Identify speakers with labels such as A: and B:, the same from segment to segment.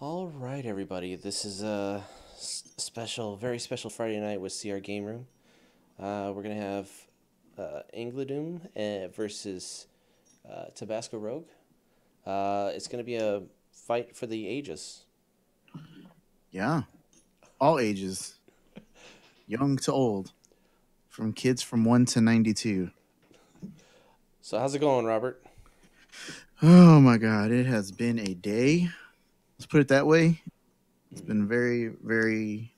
A: All right, everybody. This is a special, very special Friday night with CR Game Room. We're gonna have Ingleduem versus Tabasco Rogue. It's gonna be a fight for the ages.
B: Yeah, all ages, young to old, from kids from 1 to 92.
A: So how's it going, Robert?
B: Oh my God, it has been a day. Let's put it that way. It's been a very, very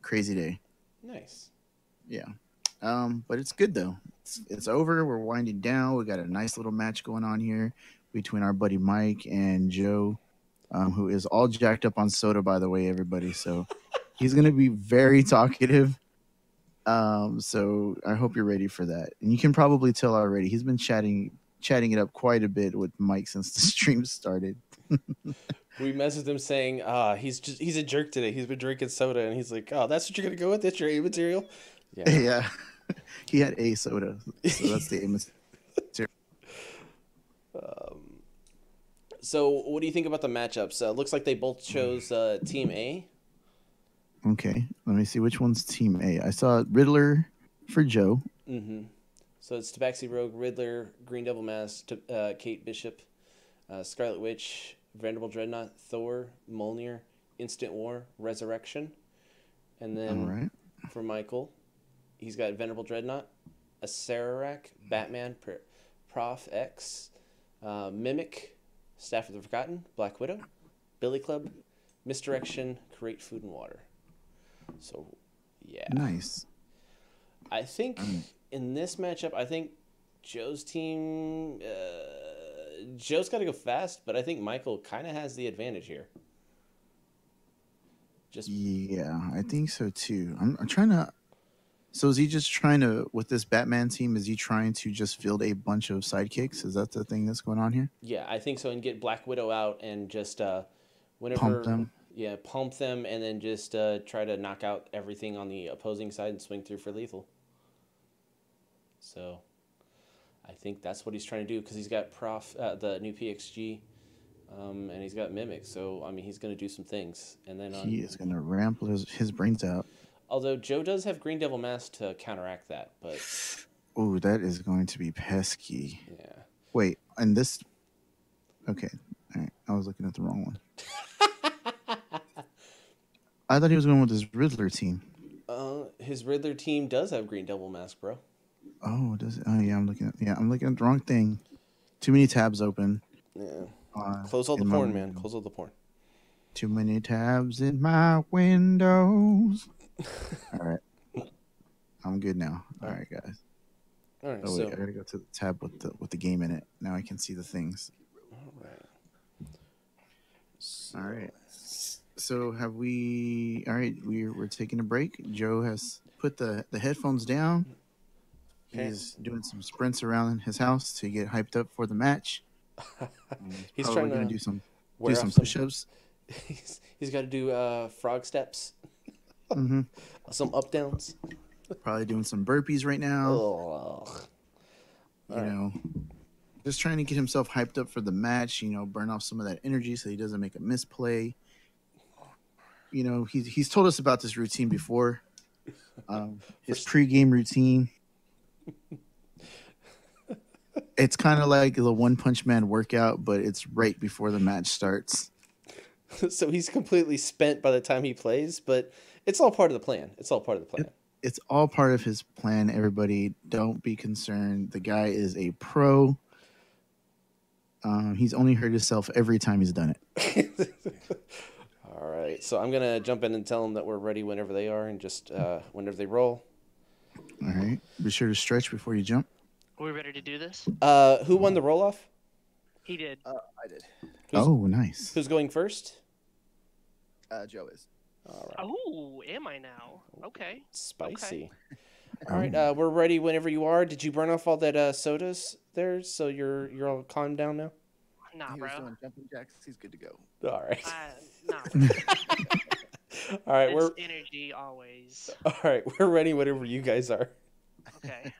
B: crazy day.
A: Nice.
B: Yeah. But it's good though. It's over. We're winding down. We got a nice little match going on here between our buddy Mike and Joe, who is all jacked up on soda, by the way, everybody. So he's gonna be very talkative. So I hope you're ready for that. And you can probably tell already. He's been chatting it up quite a bit with Mike since the stream started.
A: We messaged him saying, he's a jerk today. He's been drinking soda, and he's like, oh, that's what you're gonna go with? That's your A material? Yeah.
B: Yeah. He had a soda. So that's the aim.
A: So what do you think about the matchups? Looks like they both chose Team A.
B: Okay. Let me see which one's team A. I saw Riddler for Joe.
A: Mm-hmm. So it's Tabaxi Rogue, Riddler, Green Devil Mask, Kate Bishop, Scarlet Witch, Venerable Dreadnought, Thor, Mjolnir, Instant War, Resurrection. And
B: All
A: then
B: right.
A: for Michael, he's got Venerable Dreadnought, Acererak, Batman, Prof X, Mimic, Staff of the Forgotten, Black Widow, Billy Club, Misdirection, Create Food and Water. So, yeah.
B: Nice.
A: I think in this matchup, I think Joe's team. Joe's got to go fast, but I think Michael kind of has the advantage here. Just
B: Yeah, I think so too. I'm trying to. So is he just trying to, with this Batman team, is he trying to just field a bunch of sidekicks? Is that the thing that's going on here?
A: yeah, I think so, and get Black Widow out and just
B: Pump
A: whenever
B: them.
A: yeah, pump them, and then just try to knock out everything on the opposing side and swing through for lethal. So, I think that's what he's trying to do because he's got the new PXG, and he's got Mimic. So I mean, he's going to do some things, and then
B: He is going to ramp his brains out.
A: although Joe does have Green Devil Mask to counteract that, but
B: Oh, that is going to be pesky.
A: yeah.
B: Wait, and this. Okay, all right. I was looking at the wrong one. I thought he was going with his Riddler team.
A: His Riddler team does have Green Devil Mask, bro.
B: Oh, does it? Oh, yeah. I'm looking at the wrong thing. Too many tabs open.
A: Yeah. Close all the
B: in
A: porn,
B: my-
A: man. Close all the porn.
B: Too many tabs in my windows. All right, I'm good now. All right, guys.
A: All right.
B: Oh
A: So
B: wait, I gotta go to the tab with the game in it. Now I can see the things.
A: all right. So,
B: All right. So have we? All right, we're taking a break. Joe has put the headphones down.
A: Okay.
B: He's doing some sprints around his house to get hyped up for the match.
A: He's
B: Probably
A: trying
B: gonna
A: to
B: do some push-ups.
A: he's got to do frog steps,
B: hmm
A: some up downs.
B: Probably doing some burpees right now.
A: Oh.
B: You know, just trying to get himself hyped up for the match. You know, burn off some of that energy so he doesn't make a misplay. You know, he's told us about this routine before. His pregame routine. It's kind of like the One Punch Man workout, but it's right before the match starts.
A: So he's completely spent by the time he plays, but it's all part of the plan. It's all part of the plan.
B: It's all part of his plan. Everybody, don't be concerned. The guy is a pro. He's only hurt himself every time he's done it.
A: All right. So I'm gonna jump in and tell them that we're ready whenever they are, and just whenever they roll.
B: All right. Be sure to stretch before you jump.
C: Are we ready to do this?
A: Who won the roll off?
C: He did.
D: I did.
B: Oh, nice.
A: Who's going first?
D: Joe is.
A: All right.
C: Oh, am I now? Okay.
A: Spicy. All right, we're ready whenever you are. Did you burn off all that sodas there? So you're all calmed down now.
C: Nah,
D: He
C: bro.
D: was doing jumping jacks. He's good to go.
A: All right.
C: Nah.
A: All right,
C: It's energy always.
A: we're ready whenever you guys are.
C: Okay.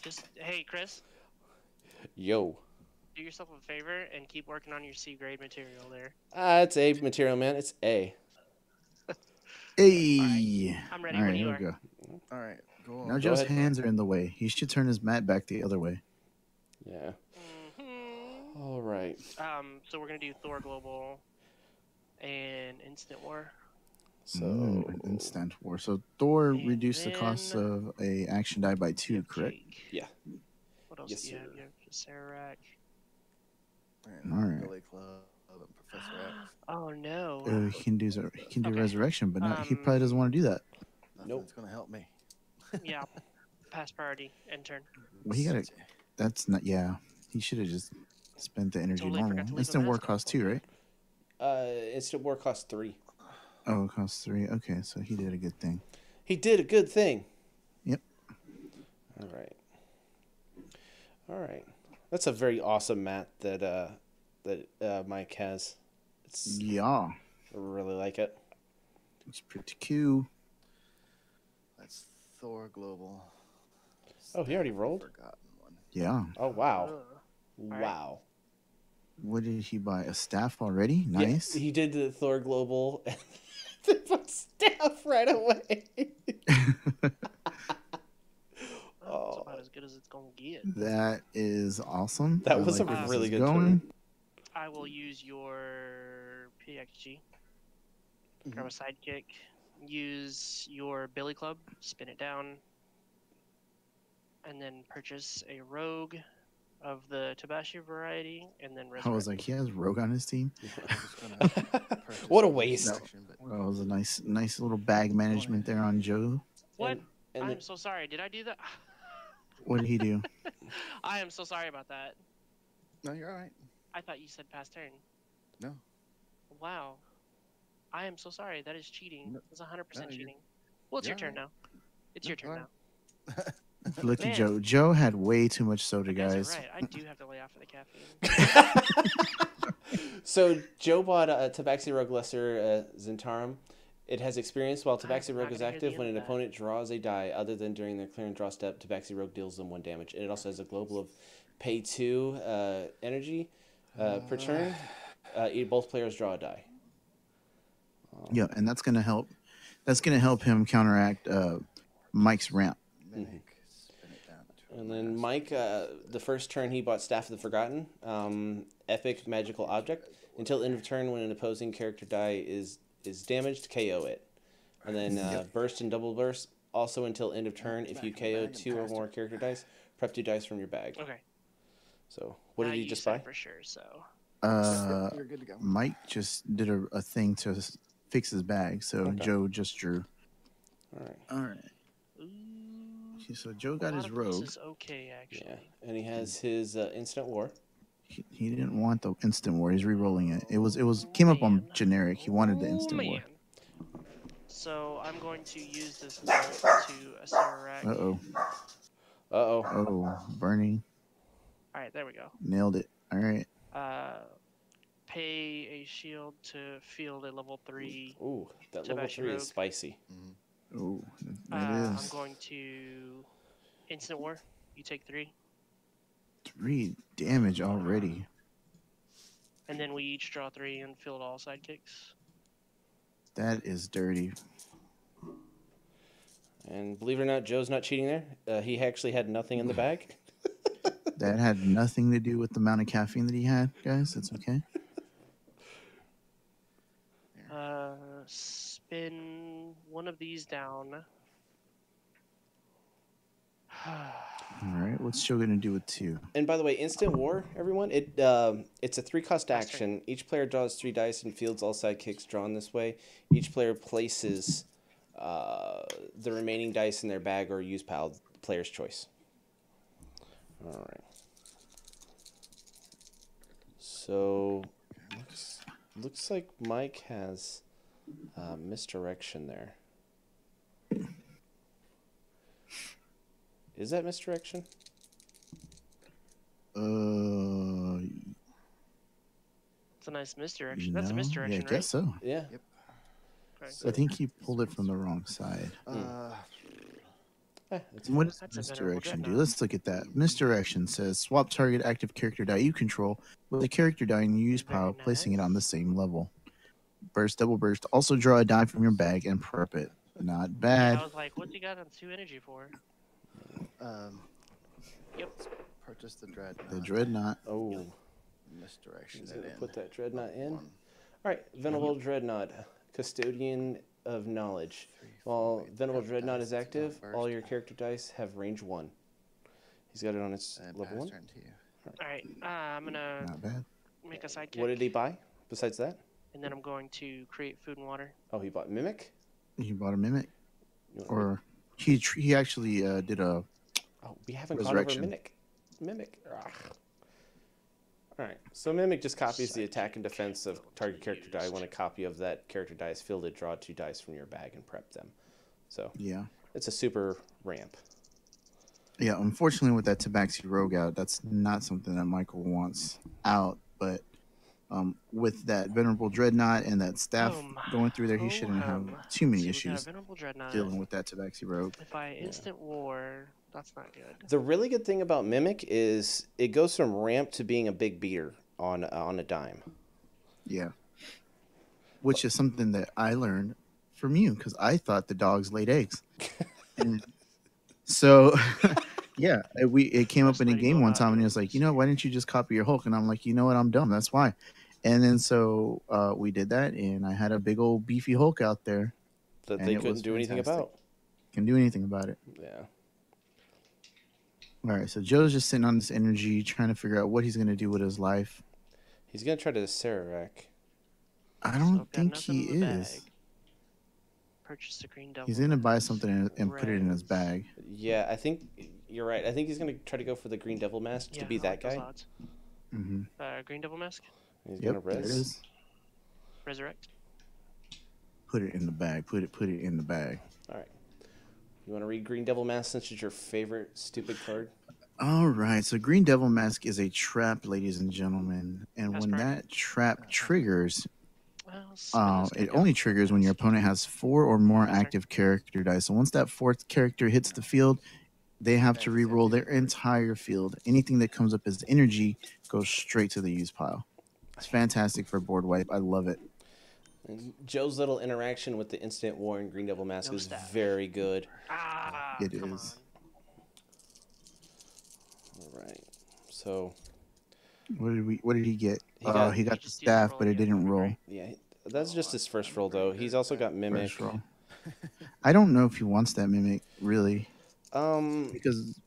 C: Just hey, Chris.
A: Yo.
C: do yourself a favor and keep working on your C grade material there.
A: It's A material, man. It's A.
B: Hey.
C: I'm ready
B: All right,
C: when you
B: here
C: are.
B: we go.
D: All right, go on.
B: Now
A: Go
B: Joe's
A: ahead.
B: hands are in the way. He should turn his mat back the other way.
A: Yeah.
C: Mhm.
A: All right.
C: So we're gonna do Thor Global and Instant War.
A: So
B: An instant war. So Thor
C: And
B: reduced the cost
C: then
B: of a action die by
C: you
B: 2,
C: have
B: correct?
C: Jake.
A: Yeah.
C: What else
A: Yes,
C: do you have?
A: sir.
C: You have Sarac.
D: And
B: All right.
D: Billy Club and Professor X.
C: Oh no.
B: He can do
C: Okay.
B: resurrection, but not, he probably doesn't want to do that.
A: Nope.
D: Nothing's gonna help me.
C: Yeah. Pass priority. End turn.
B: Well, he got to. That's not. Yeah, he should have just spent the energy
C: Totally forgot to
B: normal.
C: leave a
B: Instant war
C: mask on
B: costs
C: for
B: 2,
C: you.
B: right?
A: Instant war costs 3.
B: Oh, it costs 3. Okay, so he did a good thing.
A: He did a good thing.
B: Yep.
A: All right. All right. That's a very awesome mat that Mike has. It's
B: Yeah,
A: I really like it.
B: it's pretty cool.
D: That's Thor Global.
A: Oh, he already rolled?
D: Forgotten one.
B: Yeah.
A: Oh wow.
C: Ugh.
A: Wow.
B: What did he buy? A staff already?
A: Yeah,
B: Nice.
A: he did the Thor Global and the staff right away.
C: Well, it's about as good as it's gonna get.
B: That is awesome.
A: That
B: I
A: was
B: like
A: a
B: where this
A: really
B: is
A: good
B: going.
A: turn.
C: I will use your PXG. Grab a sidekick. Use your Billy Club. Spin it down. And then purchase a rogue of the Tabasco variety, and then
B: I was
C: resurrect.
B: like, he has Rogue on his team.
D: I was gonna purchase
A: What a
D: a
A: waste.
D: resurrection, but
B: Well, that was a nice little bag management there on Joe.
C: What?
A: And
C: I'm
A: then-
C: so sorry. Did I do that?
B: What did he do?
C: I am so sorry about that.
D: no, you're all right.
C: I thought you said pass turn.
D: No.
C: Wow. I am so sorry. That is cheating.
D: No-
C: It's 100%
D: no, you're-
C: cheating. Well, it's your
D: you're
C: turn now. It's
D: No,
C: your turn
D: all
C: now.
D: right.
B: Look at
C: Man.
B: Joe. Joe had way too much soda,
C: You guys
B: guys.
C: are right. I do have to lay off of the caffeine.
A: So Joe bought a Tabaxi Rogue Lesser Zentarum. It has experience while
C: I'm
A: Tabaxi
C: not
A: Rogue is
C: gonna hear the
A: active.
C: end
A: When
C: of
A: an
C: that.
A: opponent draws a die other than during their clear and draw step, Tabaxi Rogue deals them 1 damage. And it also has a global of pay 2 energy per turn. Both players draw a die.
B: Yeah, and that's gonna help. That's gonna help him counteract Mike's ramp.
D: Mimic, spin it down to a
A: And then
D: mask.
A: Mike, the first turn he bought Staff of the Forgotten, epic magical object. Until end of turn, when an opposing character die is damaged, KO it. And then burst and double burst. Also until end of turn, if you
D: Back in the
A: KO
D: bag and
A: 2 or
D: passed
A: more
D: it.
A: character dice, prep 2 dice from your bag.
C: Okay.
A: So what
C: Now
A: did he
C: you
A: just
C: said
A: buy?
C: for sure, so.
D: You're good to go.
B: Mike just did a thing to fix his bag, so
A: Okay.
B: Joe just drew.
A: All right.
B: All right.
C: Ooh,
B: Okay, so Joe got
C: a lot
B: his
C: of this
B: rogue.
C: is okay, actually.
A: Yeah, and he has his instant war.
B: He didn't want the instant war. He's re-rolling it. It was came up on
C: Man.
B: generic. He wanted the
C: Oh,
B: instant war.
C: man. So I'm going to use this bolt to a Sarac.
B: Uh-oh.
A: Uh-oh.
B: Oh, burning.
C: All right, there we go.
B: Nailed it. All right.
C: Pay a shield to field a level 3.
A: Ooh, that level
C: Tabasco
A: 3 is
C: Rogue.
A: spicy.
B: Oh, it
C: I'm
B: is.
C: going to instant war. You take 3,
B: 3 damage already.
C: and then we each draw 3 and field all sidekicks.
B: That is dirty.
A: And believe it or not, Joe's not cheating there. He actually had nothing in the bag.
B: That had nothing to do with the amount of caffeine that he had, guys. It's okay.
C: Spin one of these down.
B: All right. What's Joe gonna do with 2?
A: And by the way, instant war, everyone. It's a 3-cost
C: Master.
A: action. Each player draws 3 dice and fields all sidekicks drawn this way. Each player places the remaining dice in their bag or use pile. Player's choice. All right. So looks like Mike has misdirection there. Is that misdirection?
C: It's a nice misdirection. That's a
B: no?
C: misdirection,
B: Yeah, I guess so.
A: Yeah.
C: right?
B: I think he pulled it from the wrong side.
A: I It's
B: What does
C: That's a venerable
B: misdirection do?
C: dreadnought.
B: Let's look at that. Misdirection says swap target active character die you control with a character die in your use
C: Very
B: pile, placing it on the
C: nice.
B: same level. Burst, double burst. Also draw a die from your bag and prep it. Not
C: Yeah,
B: bad.
C: I was like, what's he got on 2 energy for? Yep.
D: Let's purchase the dreadnought.
B: The dreadnought.
A: Oh,
D: Misdirection
A: he's
D: it
A: gonna
D: in.
A: put that dreadnought in.
D: One,
A: All right, Venerable Dreadnought, Custodian of Knowledge.
D: 3, 4,
A: While
D: wait,
A: Venerable
D: that
A: Dreadnought
D: dice
A: is
D: does not
A: active, all
D: burst.
A: your character dice have range 1. He's got it on its
D: And
A: level
D: pass
A: 1.
D: turn to you.
C: Alright, I'm gonna
B: Not bad.
C: make a sidekick.
A: What did he buy besides that?
C: And then I'm going to create food and water.
A: Oh, he bought Mimic?
B: He bought a mimic,
A: You want-
B: or he actually did a.
A: Oh, we haven't gone over
B: Resurrection.
A: Mimic. Ugh. All right, so Mimic just copies the attack and defense of target character die. When a copy of that character die is fielded, draw 2 dice from your bag and prep them. So
B: Yeah.
A: it's a super ramp.
B: Yeah, unfortunately, with that Tabaxi Rogue out, that's not something that Michael wants out. But with that Venerable Dreadnought and that staff going through there, he shouldn't have too many
C: So we got a
B: issues
C: venerable dreadnought.
B: dealing with that Tabaxi Rogue.
C: If I instant war, that's not good.
A: The really good thing about Mimic is it goes from ramp to being a big beater on a dime.
B: Yeah. Which is something that I learned from you, because I thought the dogs laid eggs. And so, yeah, it came up in a
C: Best way to
B: game
C: go
B: one
C: about
B: time, and he
C: doing
B: was like,
C: this.
B: you know, why didn't you just copy your Hulk? And I'm like, you know what, I'm dumb. That's why. And then so we did that, and I had a big old beefy Hulk out there.
A: That
B: And
A: they
B: it
A: couldn't
B: was
A: do anything
B: fantastic.
A: about.
B: Can do anything about it.
A: Yeah.
B: All right, so Joe's just sitting on this energy, trying to figure out what he's going to do with his life.
A: He's going to try to Sararak.
B: I
C: So
B: don't
C: I've got
B: think
C: nothing
B: he
C: in the
B: is.
C: bag. Purchase the green devil.
B: He's going to buy
C: mask,
B: something and put it in his
C: reds.
B: bag.
A: Yeah, I think you're right. I think he's going to try to go for the Green Devil mask
C: Yeah,
A: to be
C: I
A: that
C: like those
A: guy.
C: odds.
B: Mm-hmm.
C: Green devil mask.
A: He's going
B: Yep,
A: to
B: there it
A: res.
B: is.
C: Resurrect.
B: Put it in the bag. Put it in the bag.
A: All right. You want to read Green Devil mask since it's your favorite stupid card?
B: All right, so Green Devil Mask is a trap, ladies and gentlemen. And
C: That's
B: when
C: correct.
B: that trap triggers,
C: Well, spin this guy
B: it
C: down
B: only
C: for
B: triggers when
C: mask.
B: your opponent has 4 or more
C: Pass turn.
B: active character dice. So once that 4th character hits the field, they have to
D: Yeah, just
B: re-roll
D: empty
B: their
D: the board.
B: entire field. Anything that comes up as energy goes straight to the use pile. It's fantastic for board wipe. I love it.
A: And Joe's little interaction with the Instant War and Green Devil mask
C: No
A: is
C: staff.
A: very good.
C: Ah,
B: It
C: come
B: is.
A: All right. So,
B: What did he get?
A: He got-
B: he got the
C: just didn't
B: staff,
C: roll
B: but it
C: again,
B: didn't roll.
C: right?
A: yeah, that's just his first
D: I'm
A: roll, though.
D: pretty
A: He's
D: good
A: also
D: at
A: got Mimic.
B: First roll. I don't know if he wants that mimic, really. Because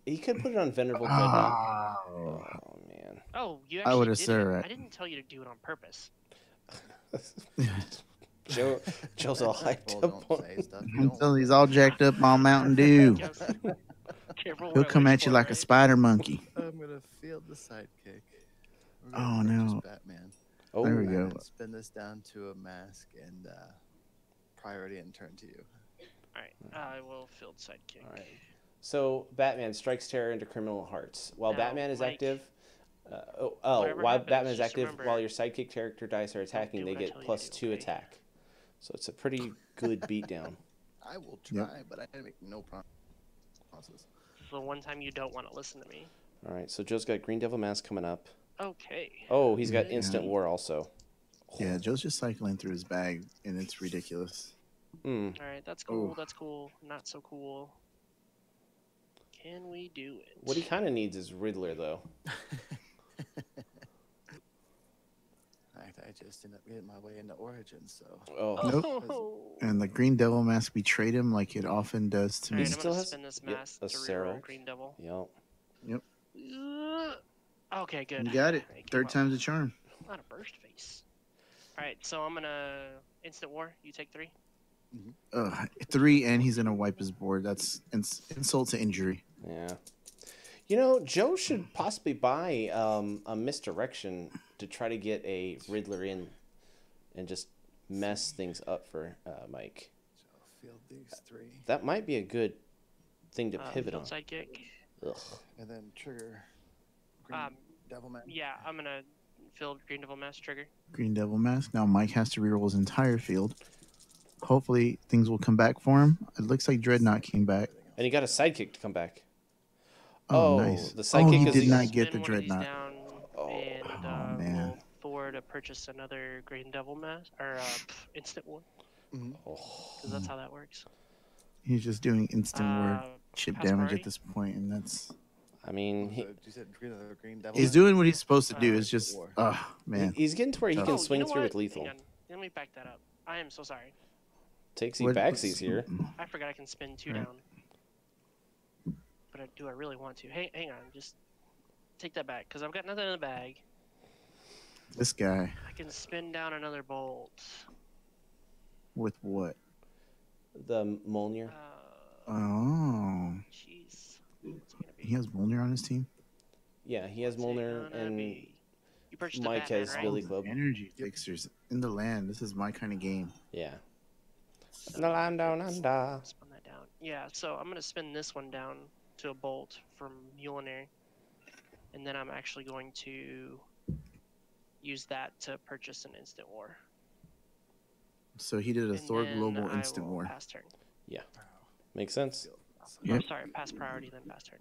A: He could put it on Venerable Dreadnought.
B: oh,
A: Oh, man.
C: Oh, you
B: I
C: actually
B: would've
C: did
B: said
C: it.
B: right.
C: I didn't tell you to do it on purpose.
A: Joe's all hyped
D: Well,
A: up.
D: don't say stuff you
B: I'm
D: don't
B: telling you, he's all jacked up on Mountain Dew.
C: Yes. Careful
B: He'll
C: what I
B: come
C: wish
B: at you
C: for,
B: like a
C: right?
B: spider monkey.
D: I'm gonna field the sidekick. We're
B: Oh,
D: gonna purchase
B: no.
D: Batman.
A: Oh,
B: There we go.
D: And spin this down to a mask and priority and turn to you.
C: Alright, I will field sidekick.
A: All right. So Batman strikes terror into criminal hearts. While
C: Now,
A: Batman is
C: Mike,
A: active,
C: whatever
A: while
C: happens,
A: Batman is
C: just
A: active,
C: remember,
A: while your sidekick character dice are attacking,
C: do
A: they
C: what I
A: get
C: tell you
A: plus
C: to do,
A: 2
C: okay?
A: attack. So it's a pretty good beatdown.
D: I will
B: Yep.
D: try, but I make no promises.
C: The one time you don't want to listen to me.
A: All right. So Joe's got Green Devil mask coming up.
C: Okay.
A: Oh, he's got
B: Yeah.
A: Instant War also.
B: Yeah, Joe's just cycling through his bag, and it's ridiculous.
A: Hmm.
C: Alright, that's cool,
B: Oh.
C: that's cool. Not so cool. Can we do it?
A: What he kind of needs is Riddler, though.
D: I just ended up getting my way into Origins, so
A: Oh,
B: Nope. And the Green Devil Mask betrayed him like it often does to me.
C: Alright, I'm
A: still
C: gonna
A: has-
C: spin this
A: yep,
C: mask
A: a
C: to reroll
A: Serac.
C: Green Devil.
A: yep.
C: Okay, good.
B: You got it.
C: Alright,
B: Third
C: come
B: time's a charm.
C: on. Not a burst face. Alright, so I'm gonna instant war. You take 3.
B: 3, and he's gonna wipe his board. That's insult to injury.
A: Yeah. You know, Joe should possibly buy a misdirection to try to get a Riddler in and just mess things up for Mike.
D: so I'll field these 3
A: That might be a good thing to pivot on.
C: Field sidekick.
A: Ugh.
D: and then trigger Green Devil Man.
C: Yeah, I'm gonna field Green Devil mask trigger.
B: Green Devil Mask. Now Mike has to reroll his entire field. hopefully things will come back for him. It looks like Dreadnought came back.
A: And he got a sidekick to come back.
B: Oh,
A: Oh,
B: nice.
A: the
B: Oh,
A: sidekick
B: he
A: is
B: did
A: the-
B: not get the
C: Spin one of these
B: Dreadnought.
C: down,
A: Oh.
C: and
B: Oh, man.
C: we'll forward to purchase another Green Devil mask or Instant War,
D: Mhm.
C: because that's how that works.
B: He's just doing instant word chip
C: pass
B: damage
C: priority?
B: at this point, and that's
A: I mean,
D: You said green devil.
B: he's doing what he's supposed to do.
C: Uh,
B: It's just,
D: War.
B: oh man,
A: he's getting to where he
B: Oh,
A: can
C: you
A: swing
C: know
A: through
C: what?
A: with lethal.
C: Hang on. Let me back that up. I am so sorry.
A: Takesy
B: What-
A: backsies here.
C: I forgot I can spin 2
B: Right.
C: down. But do I really want to? Hang on. Just take that back, because I've got nothing in the bag.
B: This guy
C: I can spin down another bolt.
B: with what?
A: The Molnir.
B: Oh,
C: Jeez. What's it gonna be?
B: he has Molnir on his team.
A: Yeah, he has
C: What's it
A: Molnir
C: gonna
A: and
C: be? You purchased
A: Mike
C: a Batman,
A: has
C: right?
A: Billy Club.
B: Energy fixers in the land. This is my kind of game.
A: Yeah. In the land down under.
C: Spin that down. Yeah, so I'm gonna spin this one down to a bolt from Mulinary, and then I'm actually going to use that to purchase an Instant War.
B: So he did a
C: And
B: Thor
C: then
B: Global
C: I
B: Instant
C: will
B: War.
C: Pass turn.
A: Makes sense.
B: Yep.
C: I'm sorry, pass priority, then pass turn.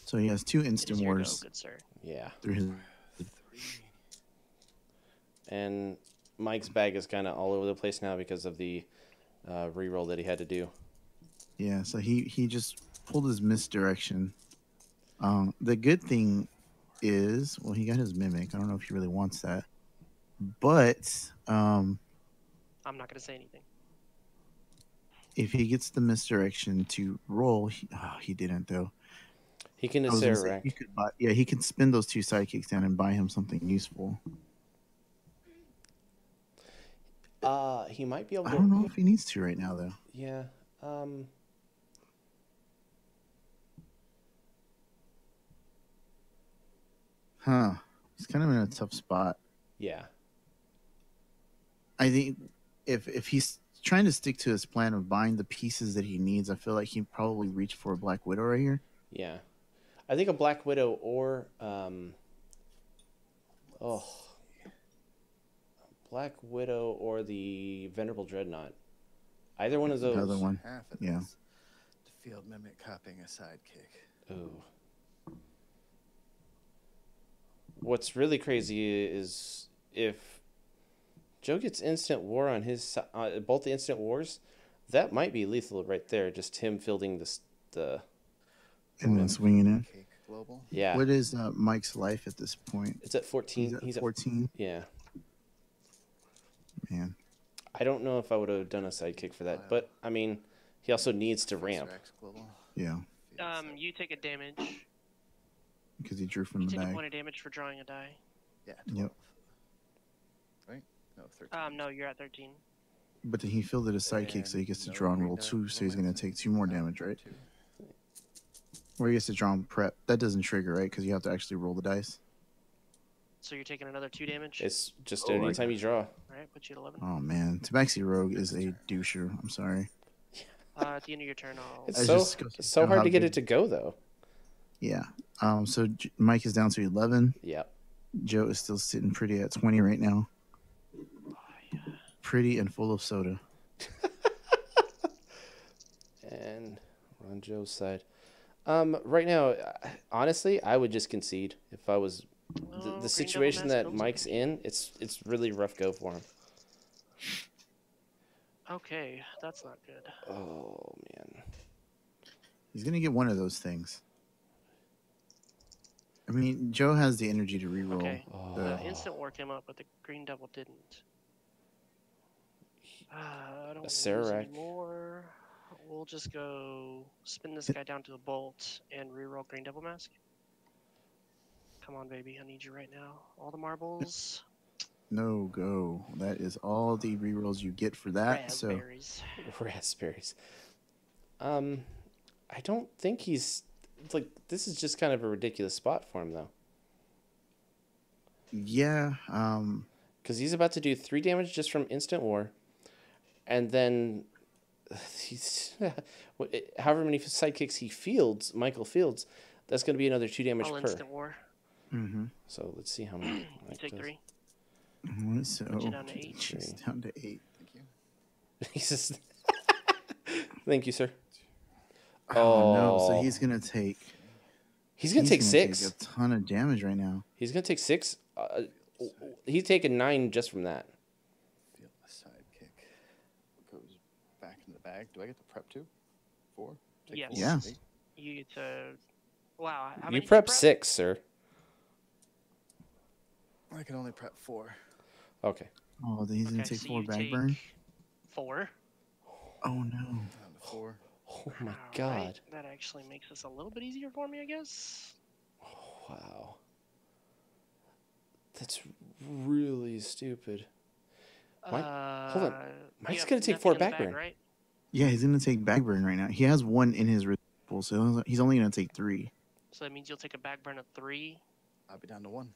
B: So he has 2
C: It is
B: Instant
C: your go,
B: Wars
C: good sir.
A: Yeah.
B: through his.
D: 3.
A: And Mike's bag is kind of all over the place now because of the reroll that he had to do.
B: Yeah, so he just pulled his misdirection. The good thing is, well, he got his mimic. I don't know if he really wants that, but
C: I'm not gonna say anything.
B: if he gets the misdirection to roll, he didn't though.
A: He can
B: I was gonna say,
A: Acerac.
B: he could buy, yeah, he can spin those 2 sidekicks down and buy him something useful.
A: He might be able
B: I
A: to.
B: don't know if he needs to right now though.
A: Yeah.
B: Huh? He's kind of in a tough spot.
A: Yeah.
B: I think if he's trying to stick to his plan of buying the pieces that he needs, I feel like he probably reached for a Black Widow right here.
A: Yeah. I think a Black Widow or Black Widow or the Venerable Dreadnought. Either one of those.
B: Another one.
D: Half of
B: Yeah.
D: this. The field mimic copying a sidekick.
A: Ooh. What's really crazy is if Joe gets instant war on his both the instant wars, that might be lethal right there. Just him fielding the
B: And then swinging in.
D: Cake global.
A: yeah.
B: What is Mike's life at this point?
A: It's at 14.
B: He's at 14.
A: Yeah.
B: Man,
A: I don't know if I would have done a sidekick for that, but I mean, he also needs to ramp.
D: X global.
B: yeah,
C: You take a damage.
B: because he drew from
C: You
B: the
C: take a
B: bag.
C: point of damage for drawing a die.
D: Yeah. 12.
B: Yep.
D: Right? No, 13.
C: No, you're at 13.
B: But then he fielded a sidekick, so he gets to
D: And
B: draw and
D: no
B: roll
D: green
B: 2, so he's
D: devil
B: going to take 2 more damage, right?
D: 2.
B: Or he gets to draw and prep. That doesn't trigger, right? Because you have to actually roll the dice.
C: So you're taking another 2 damage.
A: It's just
B: Oh,
A: anytime you draw.
C: Alright, put you at 11.
B: Oh, man. Tabaxi Rogue is a doucher. I'm sorry.
C: At the end of your turn, I'll.
A: It's
B: That
A: so
B: just goes to
A: it's so
B: show
A: hard
B: how
A: to get
B: good-
A: it to go though.
B: Yeah. So Mike is down to 11.
A: Yeah.
B: Joe is still sitting pretty at 20 right now. Pretty and full of soda.
A: And we're on Joe's side. Right now, honestly, I would just concede if I was the situation that Mike's in. It's really rough go for him.
C: Okay, that's not good.
A: Oh man.
B: He's going to get one of those things. I mean, Joe has the energy to reroll.
C: Okay.
B: the-
C: Instant War came up, but the Green Devil didn't. I don't
A: Acerac.
C: lose anymore. We'll just go spin this guy down to a bolt and reroll Green Devil Mask. Come on, baby. I need you right now. All the marbles.
B: No go. That is all the rerolls you get for that. So
C: Raspberries.
A: Raspberries. I don't think he's like this is just kind of a ridiculous spot for him though.
B: yeah,
A: Because he's about to do 3 damage just from instant war, and then he's however many sidekicks he fields, Michael fields, that's going to be another 2 damage
C: All
A: per.
C: Instant War.
A: So let's see how many.
C: You take 3.
B: So
C: Put you down to 8.
B: just down to 8.
A: He says, "Thank you, sir."
B: Oh no! So
A: Oh.
B: he's gonna take.
A: He's gonna take
B: gonna
A: 6.
B: Take a ton of damage right now.
A: He's gonna take 6. He's taking 9 just from that.
D: Feel the side kick goes back in the bag. Do I get to prep 2? 4? Take
C: Yes.
D: 4?
B: Yeah.
D: 8?
C: You get to. Wow. How
A: You
C: many did
A: prep 6, sir.
D: I can only prep 4.
A: Okay.
B: Oh, then he's gonna take
C: so
B: 4
C: you
B: bag
C: take
B: burn.
C: 4.
B: Oh no!
D: Down to 4.
A: Oh my
C: Alright,
A: god.
C: that actually makes this a little bit easier for me, I guess.
A: Wow. That's really stupid. Mike, hold on.
C: You
A: Mike's
C: have
A: gonna take
C: nothing
A: 4
C: in the
A: back
C: bag,
A: burn.
C: right?
B: Yeah, he's gonna take bag burn right now. He has 1 in his pool, so he's only gonna take 3.
C: So that means you'll take a back burn of 3.
D: I'll be down to 1.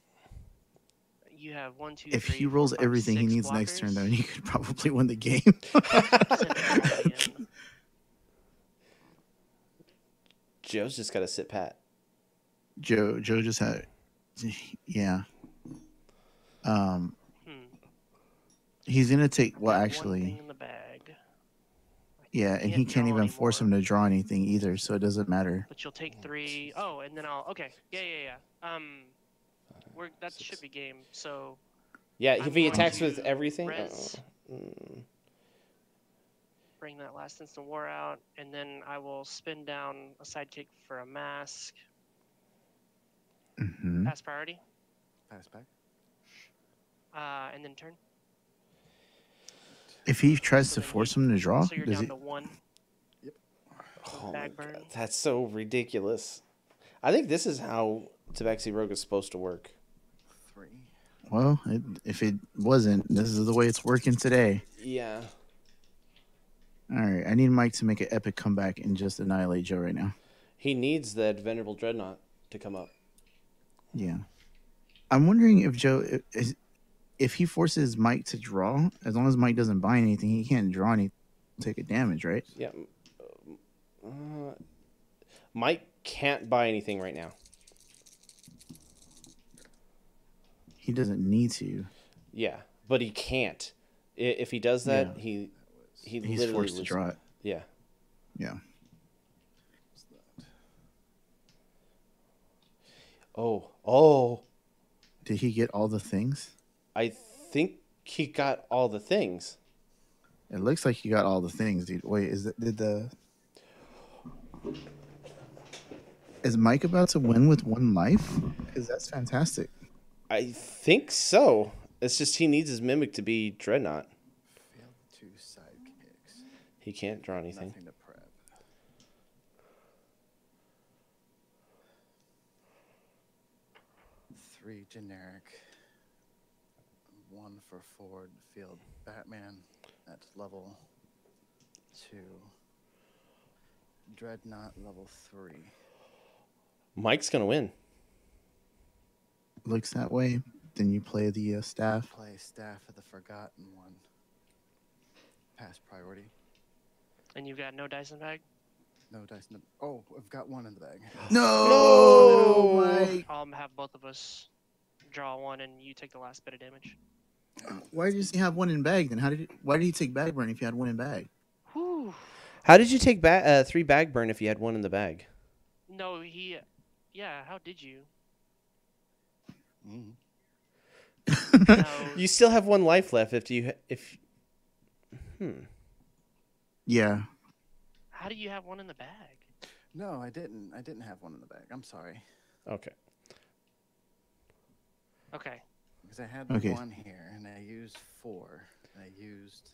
C: You have 1, 2,
B: If
C: 3,
B: he rolls
C: 4, 5,
B: everything he
C: 6
B: needs next turn,
C: blockers.
B: then he could probably win the game.
C: Send everybody in.
A: Joe's just gotta sit pat.
B: Joe just had, yeah.
C: Hmm.
B: He's gonna take. Well,
C: Got one
B: actually,
C: thing in the bag.
B: yeah, and he can't even force him to draw anything either, so it doesn't matter.
C: But you'll take 3. Oh, and then I'll. Okay. Yeah. That should be game. So.
A: Yeah,
C: I'm
A: if he
C: going
A: attacks
C: to
A: with everything.
C: res. Bring that last instant war out, and then I will spin down a sidekick for a mask.
B: Hmm.
C: Pass priority.
D: Pass back.
C: And then turn.
B: If he tries
C: So
B: to
C: then
B: force him to draw,
C: So you're
B: does
C: down
B: he?
C: to 1.
A: Oh my
C: Bag burn.
A: god, that's so ridiculous. I think this is how Tabaxi Rogue is supposed to work.
D: 3.
B: Well, if it wasn't, this is the way it's working today.
A: Yeah.
B: All right, I need Mike to make an epic comeback and just annihilate Joe right now.
A: He needs that Venerable Dreadnought to come up.
B: Yeah, I'm wondering if Joe, if he forces Mike to draw, as long as Mike doesn't buy anything, he can't draw anything, take a damage, right?
A: Yeah. Mike can't buy anything right now.
B: He doesn't need to.
A: Yeah, but he can't. If he does that,
B: Yeah.
A: he's
B: He's forced to draw it.
A: Yeah.
B: Yeah.
A: Oh.
B: Did he get all the things?
A: I think he got all the things.
B: It looks like he got all the things, dude. Wait, is Mike about to win with 1 life? Because that's fantastic.
A: I think so. It's just he needs his Mimic to be Dreadnought.
D: Failed 2 sidekicks.
A: He can't draw anything.
D: Nothing to prep. 3 generic. 1 for forward field Batman. That's level 2. Dreadnought level 3.
A: Mike's gonna win.
B: Looks that way. Then you play the staff.
D: Play Staff of the Forgotten One. Pass priority.
C: And you've got no dice in the bag?
D: No dice. No. Oh, I've got 1 in the bag.
B: No, Mike.
C: I'll have both of us draw 1, and you take the last bit of damage.
B: Why did he have 1 in bag then? Why did he take bag burn if he had 1 in bag?
C: Whew.
A: How did you take 3 bag burn if you had 1 in the bag?
C: No, Yeah, how did you?
D: Mm.
C: No,
A: You still have 1 life left
B: Yeah.
C: how do you have 1 in the bag?
D: No, I didn't. I didn't have 1 in the bag. I'm sorry.
A: Okay.
C: Okay.
D: Because I had
B: Okay.
D: 1 here, and I used 4. And I used...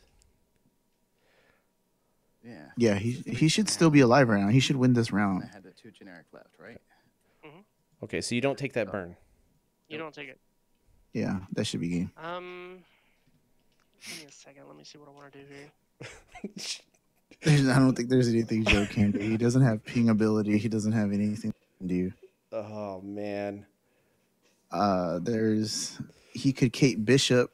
D: Yeah.
B: Yeah, he should still be alive right now. He should win this
D: And
B: round.
D: I had the 2 generic left, right?
A: Okay, so you don't take that burn.
C: You don't take it.
B: Yeah, that should be game.
C: Give me a second. Let me see what I want to do here.
B: I don't think there's anything Joe can do. He doesn't have ping ability. He doesn't have anything to do.
A: Oh man.
B: He could Kate Bishop.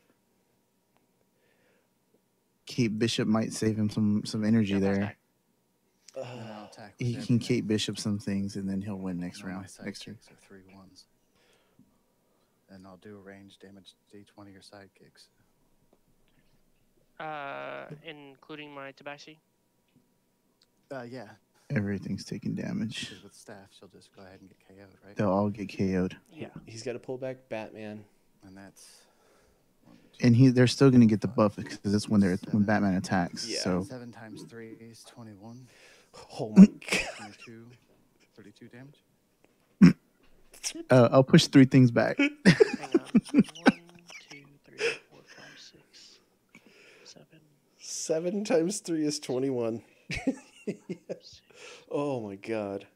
B: Kate Bishop might save him some energy
C: Yeah, pass
B: there.
C: back.
D: And then I'll attack with
B: He can
D: everything.
B: Kate Bishop some things, and then he'll win next
D: Now my
B: round. Next turn.
D: sidekicks are 3 1s. And I'll do range damage to each one of your sidekicks.
C: Including my Tabaxi.
D: Yeah.
B: Everything's taking damage.
D: 'Cause with staff, she'll just go ahead and get KO'd, right?
B: They'll all get KO'd.
C: Yeah.
A: He's got to pull back Batman.
D: And that's 1, 2,
B: And they're still gonna get the buff because that's when when Batman attacks.
A: Yeah.
B: So
D: 7 times 3 is 21.
A: Oh my god.
D: 22, 32 damage.
B: I'll push 3 things back.
C: Hang on. 1, 2, 3, 4, 5, 6, 7.
A: 7 times 3 is 21.
C: Six.
A: Oh my god.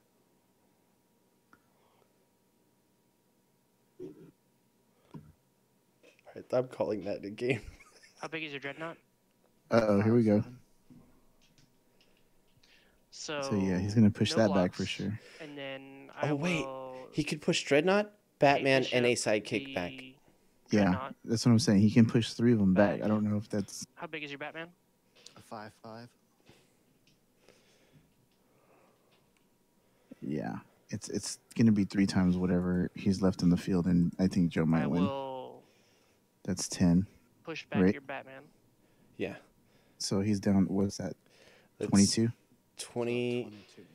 A: Alright, I'm calling that a game.
C: How big is your dreadnought?
B: Here we go.
D: 7.
B: So yeah, he's gonna push
C: no
B: that back for
C: blocks,
B: sure.
C: And then I
A: Oh, wait.
C: will
A: He could push Dreadnought, Batman, and a
C: bishop
A: sidekick back.
C: the
B: Yeah,
C: Dreadnought.
B: that's what I'm saying. He can push 3 of them back.
C: Back.
B: I don't know if that's
C: How big is your Batman?
D: A 5/5.
B: yeah. It's gonna be 3 times whatever he's left in the field, and I think Joe might
C: I
B: win.
C: will
B: That's 10.
C: push back
B: Right.
C: your Batman.
A: Yeah.
B: So he's down. What's that?
A: That's
B: 22.
A: 20.
D: 22.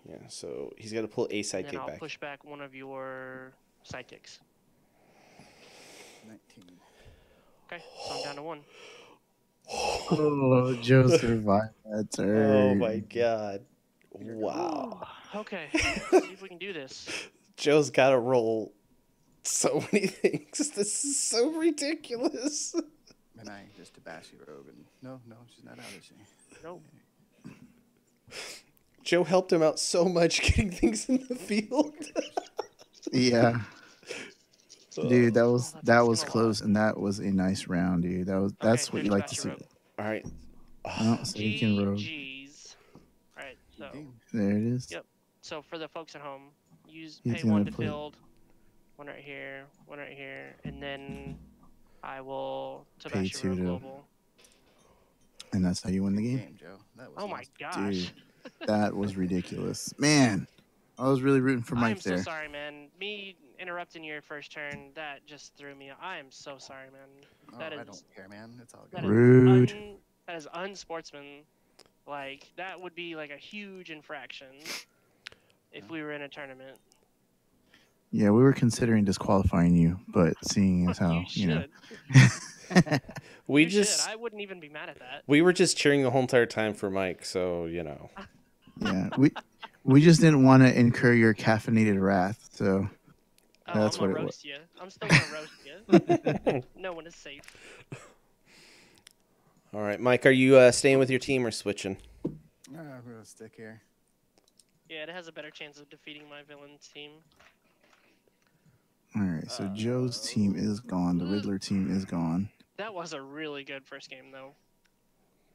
A: Yeah, so he's got to pull a
C: And then
A: sidekick
C: I'll
A: back.
C: push back one of your sidekicks.
D: 19.
C: Okay, so I'm down to 1.
B: Oh, Joe survived that
A: Oh
B: turn.
A: my god. Wow.
C: Okay, let's see if we can do this.
A: Joe's got to roll so many things. This is so ridiculous.
D: And I just Tabasco rogue. And no, she's not out, is she?
C: Nope.
A: Joe helped him out so much getting things in the field.
B: Yeah, dude, that was
C: that's
B: that
C: asking
B: was
C: a lot.
B: close, and that was a nice round, dude. That's
C: Okay,
B: what you like to
C: Tabasco
B: see.
C: rogue.
A: All right.
B: Oh, so he can rogue.
C: GG's. Alright, so
D: Game.
B: There it is.
C: Yep. So for the folks at home,
B: He's
C: pay
B: gonna
C: 1 to
B: play-
C: field, 1 right here, 1 right here, and then I will
B: Pay
C: Tabasco
B: 2
C: rogue
B: to-
C: global.
B: And that's how you win the game.
D: Game, Joe. That was
C: Oh my
D: awesome.
C: gosh.
B: Dude, that was ridiculous. Man, I was really rooting for
C: I
B: Mike
C: am so
B: there.
C: sorry, man. Me interrupting your first turn, that just threw me. I am so sorry, man.
D: Oh,
C: That
D: I
C: is-
D: don't care, man. It's all
C: That
D: good.
C: is
B: Rude.
C: That is unsportsman. Like, that would be like a huge infraction if we were in a tournament.
B: Yeah, we were considering disqualifying you, but seeing as how,
C: you
B: know.
C: should.
A: We
C: You
A: just
C: should. I wouldn't even be mad at that.
A: we were just cheering the whole entire time for Mike, so you know.
B: Yeah, we just didn't want to incur your caffeinated wrath, so
C: Oh,
B: That's
C: I'm gonna
B: what it
C: roast you. I'm still gonna roast you. No one is safe.
A: All right, Mike, are you staying with your team or switching?
D: I'm gonna stick here.
C: Yeah, it has a better chance of defeating my villain team.
B: all right. So Joe's team is gone. The Riddler team is gone.
C: That was a really good first game, though.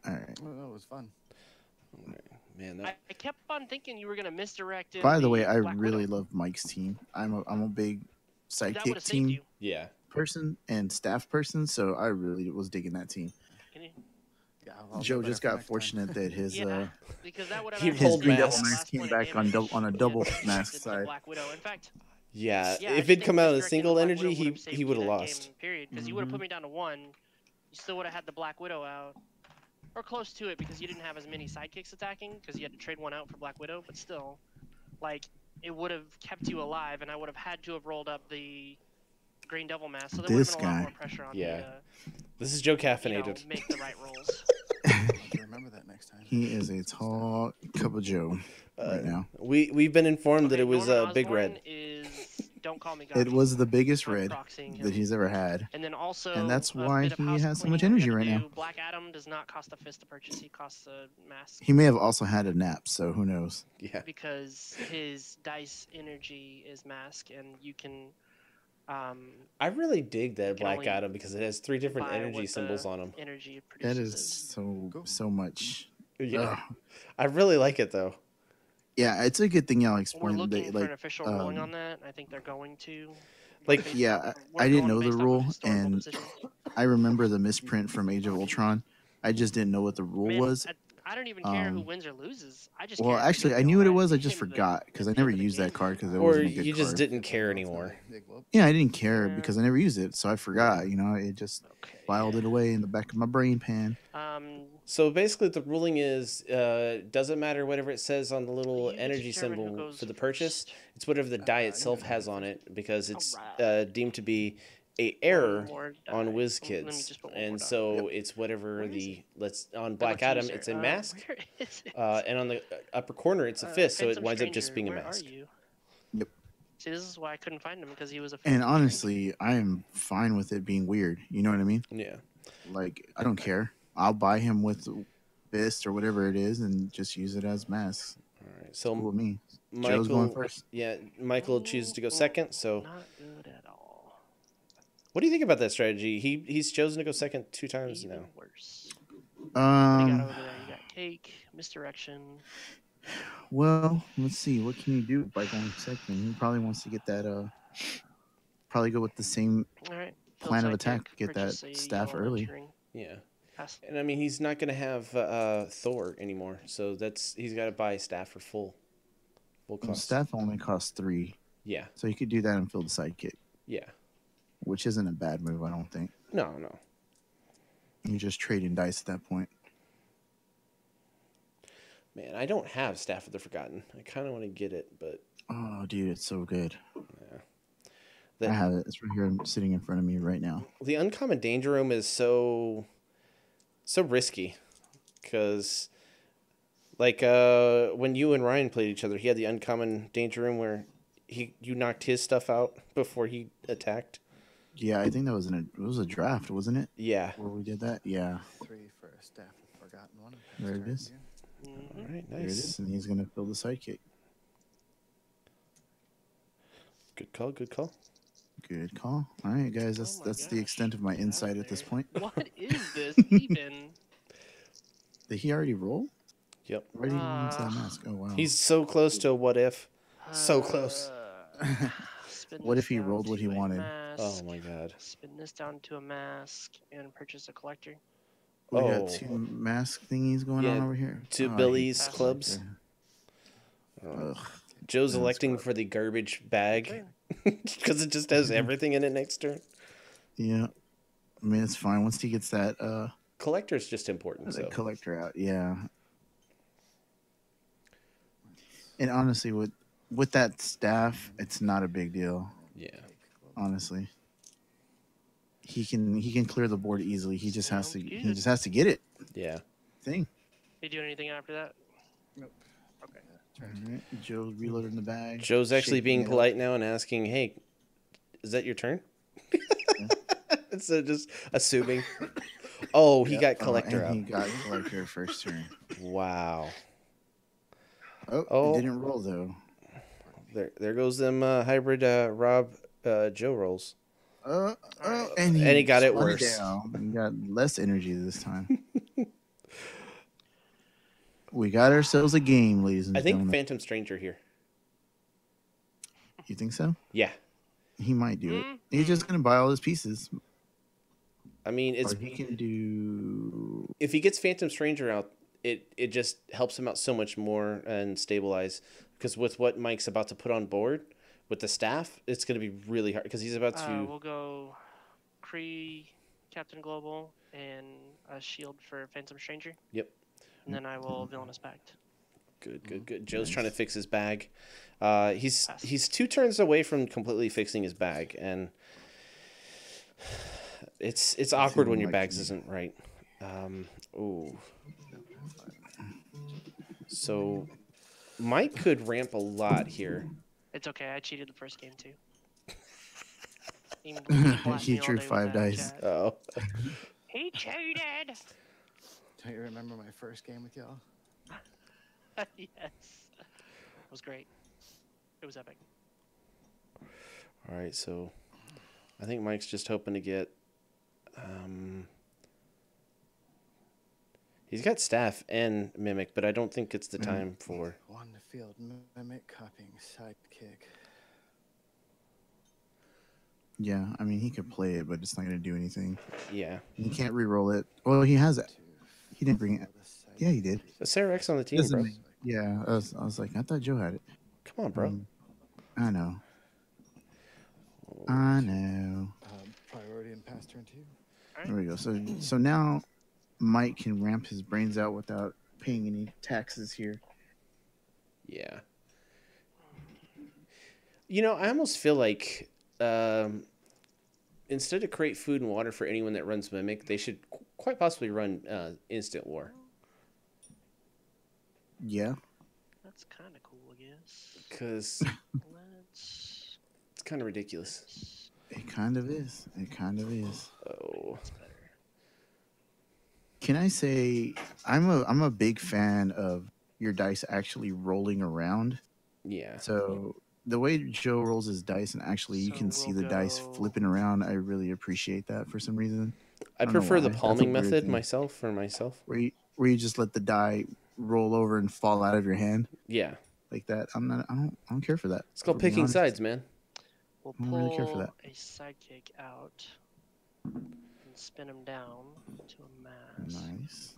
B: All right.
D: Oh, that was fun.
A: Man,
C: I kept on thinking you were gonna misdirect.
B: By the way, I
C: Black
B: really
C: Widow.
B: love Mike's team. I'm a big
C: That would
B: sidekick
C: have saved
B: team
C: you.
A: yeah.
B: person and staff person, so I really was digging that team.
C: Can you?
D: Yeah, I'll do
B: Joe
D: better
B: just
D: for
B: got
D: next time.
B: fortunate that his
C: Yeah, because that would have
A: He
C: actually
A: rolled
C: saved
A: Green
C: the
A: Devil
C: last
B: Mask came
C: point
B: back
C: of
B: on
C: damage
B: on a
C: if
B: double
C: he had
B: mask
C: misdirected the
B: side.
C: Black Widow. In fact,
A: Yeah,
C: yeah, I
A: if
C: just
A: it'd
C: think
A: come out of a
C: misdirecting
A: single
C: the Black
A: energy,
C: Widow would've saved
A: he
C: you
A: would have
C: that
A: lost.
C: game, period, because you would have put me down to 1. You still would have had the Black Widow out, or close to it, because you didn't have as many sidekicks attacking, because you had to trade one out for Black Widow. But still, like, it would have kept you alive, and I would have had to have rolled up the Green Devil mask, so there would have
B: This
C: been a lot
B: guy.
C: more pressure on
A: Yeah.
C: me
A: This is Joe
C: to,
A: caffeinated.
C: make the right rolls.
D: I'll have to remember that next time.
B: He is a tall cup of Joe right now.
A: We've been informed that
C: Okay,
A: it was
C: Norman
A: Big
C: Osborn
A: Red.
C: Is Don't Call Me
B: It
C: Godfrey.
B: was the biggest
C: I'm
B: red
C: proxying him.
B: that he's ever had.
C: And then also,
B: And that's
C: a
B: why
C: bit of
B: he
C: house
B: has so much
C: cleaning we
B: energy
C: gotta
B: right now.
C: do. Black Adam does not cost a fist to purchase. He costs a mask
B: He may have also had a nap, so who knows?
A: Yeah.
C: because his dice energy is mask, and you can
A: I really dig that
C: can
A: Black
C: only
A: Adam because it has 3 different
C: buy
A: energy
C: what
A: symbols
C: the
A: on him.
C: energy it
B: That
C: produces.
B: is
D: Cool.
B: so much.
A: Yeah.
B: Ugh.
A: I really like it though.
B: Yeah, it's a good thing y'all
C: We're
B: explained.
C: looking
B: That,
C: for an
B: like,
C: official ruling
B: um,
C: on that. I think they're going to.
A: Like,
C: Based
B: yeah,
C: off-
B: I
C: we're
B: didn't
C: going
B: know the
C: based off of
B: rule,
C: historical
B: and
C: decisions.
B: I remember the misprint from Age of Ultron. I just didn't know what the rule
C: Man,
B: was.
C: I don't even care who
B: Um,
C: wins or loses. I just
B: Well,
C: care if
B: actually,
C: they
B: I
C: go
B: knew what it
C: at
B: was. I
C: the
B: just
C: end of the-
B: forgot because I
C: at the
B: never
C: end of the
B: used that
C: game.
B: card because it
A: Or
B: wasn't a good
A: you just
B: card.
A: didn't care anymore.
B: Yeah, I didn't care
C: Yeah.
B: because I never used it, so I forgot. You know, it just
C: Okay.
B: filed it away in the back of my brain pan.
A: So basically, the ruling is doesn't matter whatever it says on the little
C: You get to
A: energy
C: determine who
A: symbol
C: goes
A: for the purchase.
C: first.
A: It's whatever the die
D: you
A: itself
D: go
A: has
D: first.
A: on it because it's
C: Alright.
A: deemed to be a
C: One
A: error
C: more
A: on
C: die.
A: Whiz
C: Let me
A: Kids,
C: just put one more
A: and
C: die.
A: so it's whatever
C: Where is
A: the let's on
C: Good
A: Black
C: luck to you,
A: Adam
C: sir.
A: it's a mask,
C: Where is it?
A: and on the upper corner it's a fist, so it
C: Phantom
A: winds up just
C: Stranger,
A: being a
C: where
A: mask.
C: are you?
B: Yep.
C: See, this is why I couldn't find him because he was a
B: And
C: Phantom Stranger.
B: honestly, I am fine with it being weird. You know what I mean?
A: Yeah.
B: Like, I don't care. I'll buy him with fist or whatever it is and just use it as masks.
A: All right. So
B: Cool with me.
A: Michael,
B: Joe's going first.
A: Yeah, Michael chooses to go second. So
C: Not good at all.
A: what do you think about that strategy? He's chosen to go second 2 times
C: Even
A: now.
C: worse. What do you got
B: Um.
C: over there? You got cake, misdirection.
B: Well, let's see. What can you do by going second? He probably wants to get that. Probably go with the same
C: All right.
B: plan of
C: Field
B: attack.
C: sidekick,
B: Get that
C: purchase a
B: staff
C: yellow
B: early.
C: entering.
A: Yeah.
C: Pass.
A: And I mean, he's not going to have Thor anymore, so he's got to buy staff for full
B: Well,
A: cost.
B: staff only costs 3,
A: Yeah,
B: so you could do that and fill the sidekick,
A: yeah.
B: which isn't a bad move. I don't think.
A: No.
B: You just trade in dice at that point.
A: Man, I don't have Staff of the Forgotten. I kind of want to get it, but
B: Oh, dude, it's so good.
A: The-
B: I have it. It's right here, sitting in front of me right now.
A: the Uncommon Danger Room is so risky because, like, when you and Ryan played each other, he had the Uncommon Danger Room where you knocked his stuff out before he attacked.
B: Yeah, I think that was it was a draft, wasn't it?
A: Yeah.
B: Where we did that. Yeah,
D: 3 for a staff of forgotten one.
B: there it is.
C: Mhm.
A: All right,
B: There it
A: nice.
B: is, and he's gonna fill the sidekick.
A: Good call. Good call.
B: Good call. All right, guys,
C: Oh my
B: that's the
C: gosh,
B: extent of my
C: get out
B: insight
C: of
B: at this
C: there.
B: point.
C: What is this even?
B: Did he already roll?
A: Yep.
B: Why did he roll into that mask? Oh wow.
A: He's so close to a what if. So close.
C: Spin
B: What
C: this
B: if he
C: down
B: rolled what he
C: to a
B: wanted?
C: mask,
A: Oh my god.
C: Spin this down to a mask and purchase a collector.
B: We
A: Oh.
B: got 2 mask thingies going
A: Yeah,
B: on over here.
A: 2
B: Oh, I hate
A: Billy's
C: that.
A: clubs.
B: Ugh.
A: Joe's
B: That's
A: electing
B: rough.
A: for the garbage bag because it just has everything in it next turn.
B: Yeah. I mean, it's fine once he gets that
A: Collector's just important.
B: that
A: So
B: collector out. Yeah. And honestly, with that staff, it's not a big deal.
A: yeah.
B: Honestly, he can clear the board easily. He just has to
C: Sounds
B: he
C: good.
B: just has to get it.
A: Yeah.
B: Thing.
C: You do anything after that?
D: Nope.
C: Okay.
B: All right. Joe's reloading the bag.
A: Joe's actually
B: shaking
A: being
B: it up.
A: polite now and asking, "Hey, is that your turn?" Instead of just assuming. Oh, he got collector
B: and
A: out.
B: he got collector first turn.
A: Wow.
B: Oh, it didn't roll though.
A: There goes them hybrid Rob Joe rolls.
B: And
A: he got it
B: spun
A: worse.
B: down. He got less energy this time. We got ourselves a game, ladies and
A: I think
B: gentlemen.
A: Phantom Stranger here.
B: You think so?
A: Yeah.
B: He might do it. He's just gonna buy all his pieces.
A: I mean, it's
B: Or he can do.
A: if he gets Phantom Stranger out, it just helps him out so much more and stabilize. Because with what Mike's about to put on board with the staff, it's going to be really hard because he's about to.
C: We'll go Kree, Captain Global, and a shield for Phantom Stranger.
A: Yep.
C: And then I will Villainous Pact.
A: Good. Joe's trying to fix his bag. He's 2 turns away from completely fixing his bag, and it's awkward when your bags isn't right. Ooh. So Mike could ramp a lot here.
C: It's okay. I cheated the first game too.
B: He drew 5 dice.
A: Oh.
C: He cheated.
D: Don't you remember my first game with y'all?
C: Yes. It was great. It was epic.
A: All right, so I think Mike's just hoping to get. He's got staff and mimic, but I don't think it's the time for.
D: 1 to field, mimic, copying, sidekick.
B: Yeah, I mean he could play it, but it's not gonna do anything.
A: Yeah.
B: He can't re-roll it. Well, he has it. He didn't bring it. He Yeah, he did.
A: The Sarah X on the team,
B: Doesn't
A: bro.
B: make- yeah, I was like, I thought Joe had it.
A: Come on, bro.
B: I know.
A: Oh,
B: I know.
D: Priority and pass turn 2.
B: There we go. So now Mike can ramp his brains out without paying any taxes here.
A: Yeah. You know, I almost feel like instead of create food and water for anyone that runs Mimic, they should quite possibly run Instant War.
B: Yeah.
C: That's kind of cool, I guess.
A: Because
C: Let's.
A: it's kind of ridiculous.
B: It kind of is. It kind of is.
A: Oh.
C: That's better.
B: Can I say I'm a big fan of your dice actually rolling around.
A: Yeah.
B: So the way Joe rolls his dice and actually you
C: So
B: can see
C: we'll
B: the dice
C: go-
B: flipping around, I really appreciate that for some reason.
A: I
B: don't know
A: prefer the
B: why. That's a
A: palming
B: weird
A: method
B: thing.
A: myself.
B: Where you just let the die roll over and fall out of your hand
A: Yeah.
B: like that. I don't care for that.
A: It's called
B: To be
A: picking
B: honest.
A: sides, man.
C: We'll
B: I don't
C: pull
B: really care for that.
C: a sidekick out and spin him down to a mass.
B: Nice.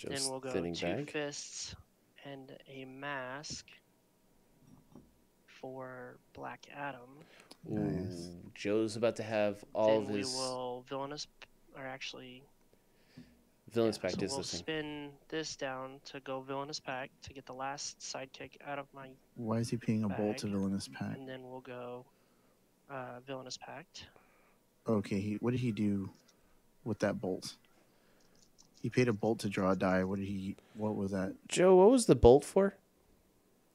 C: Then
A: Just
C: we'll go
A: thinning
C: 2
A: bag.
C: fists and a mask for Black Adam.
B: Nice.
A: Ooh, Joe's about to have all
C: Then
A: of his
C: we will villainous, or actually,
A: villainous
C: yeah,
A: pact
C: so
A: is
C: we'll
A: listening.
C: spin this down to go villainous pact to get the last sidekick out of my,
B: Why is he paying a bolt to
C: Bag.
B: villainous pact?
C: and then we'll go villainous pact.
B: Okay, what did he do with that bolt? He paid a bolt to draw a die. What was that?
A: Joe, what was the bolt for?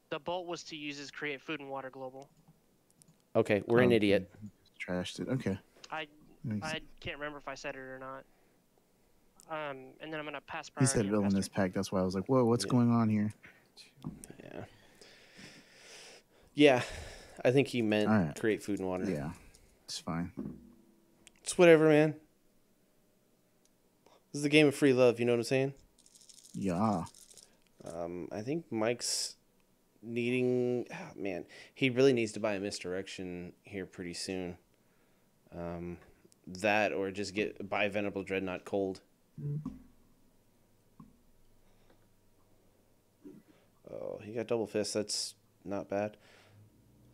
C: The bolt was to use as create food and water global.
A: Okay, we're an
B: Okay.
A: idiot.
B: Trashed it. Okay.
C: I
B: Makes-
C: I can't remember if I said it or not. And then I'm gonna pass
B: He
C: priority.
B: said
C: and
B: villainous
C: pass
B: pact. That's why I was like, whoa, what's
A: Yeah.
B: going on here?
A: Yeah. Yeah, I think he meant
B: All right.
A: create food and water.
B: Yeah, it's fine.
A: It's whatever, man. This is a game of free love, you know what I'm saying?
B: Yeah.
A: I think Mike's needing... Oh, man, he really needs to buy a misdirection here pretty soon. That or just buy Venerable Dreadnought cold. Oh, he got double fist. That's not bad.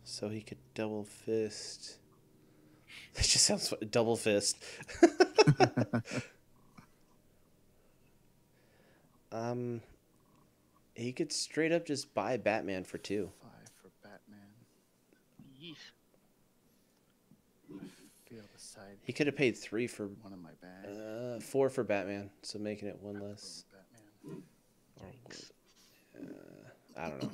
A: So he could double fist. That just sounds fun. Double fist. He could straight up just buy Batman for 2.
D: 5 for Batman.
C: Yeesh.
D: Feel the side.
A: He could have paid 3 for
D: 1 in my bag.
A: 4 for Batman, so making it 1 less.
D: Batman.
C: Yikes.
A: I don't know.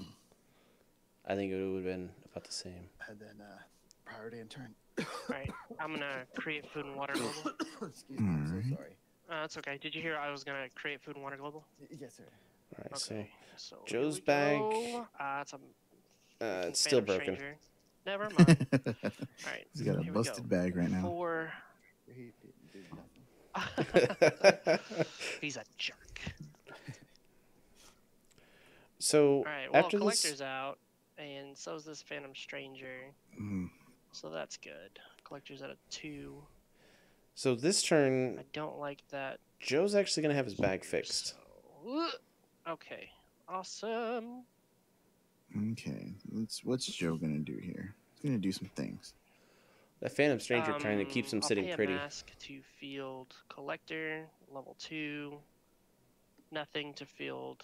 A: I think it would have been about the same.
D: And then priority and turn.
C: Alright, I'm gonna create food and water global.
D: Excuse me, I'm
B: Alright.
D: so sorry.
C: That's okay. Did you hear I was gonna create food and water global?
D: Yes, sir.
A: All right,
C: Okay. So
A: Joe's
C: here we
A: bag,
C: go. It's a freaking
A: it's still
C: Phantom
A: broken.
C: Stranger. Never mind. Alright.
B: He's got a
C: here we
B: busted
C: go.
B: bag right now.
C: 4.
D: He did nothing.
C: He's a jerk.
A: So
C: Alright, well,
A: after
C: Collector's
A: this,
C: out, and so is this Phantom Stranger.
B: Mm.
C: So that's good. Collector's at a 2.
A: so this turn,
C: I don't like that.
A: Joe's actually gonna have his bag fixed.
C: So, okay. Awesome.
B: Okay. What's Joe gonna do here? He's gonna do some things.
A: That Phantom Stranger kind of keeps him
C: I'll
A: sitting
C: pay
A: pretty.
C: A mask to field Collector, level 2. Nothing to field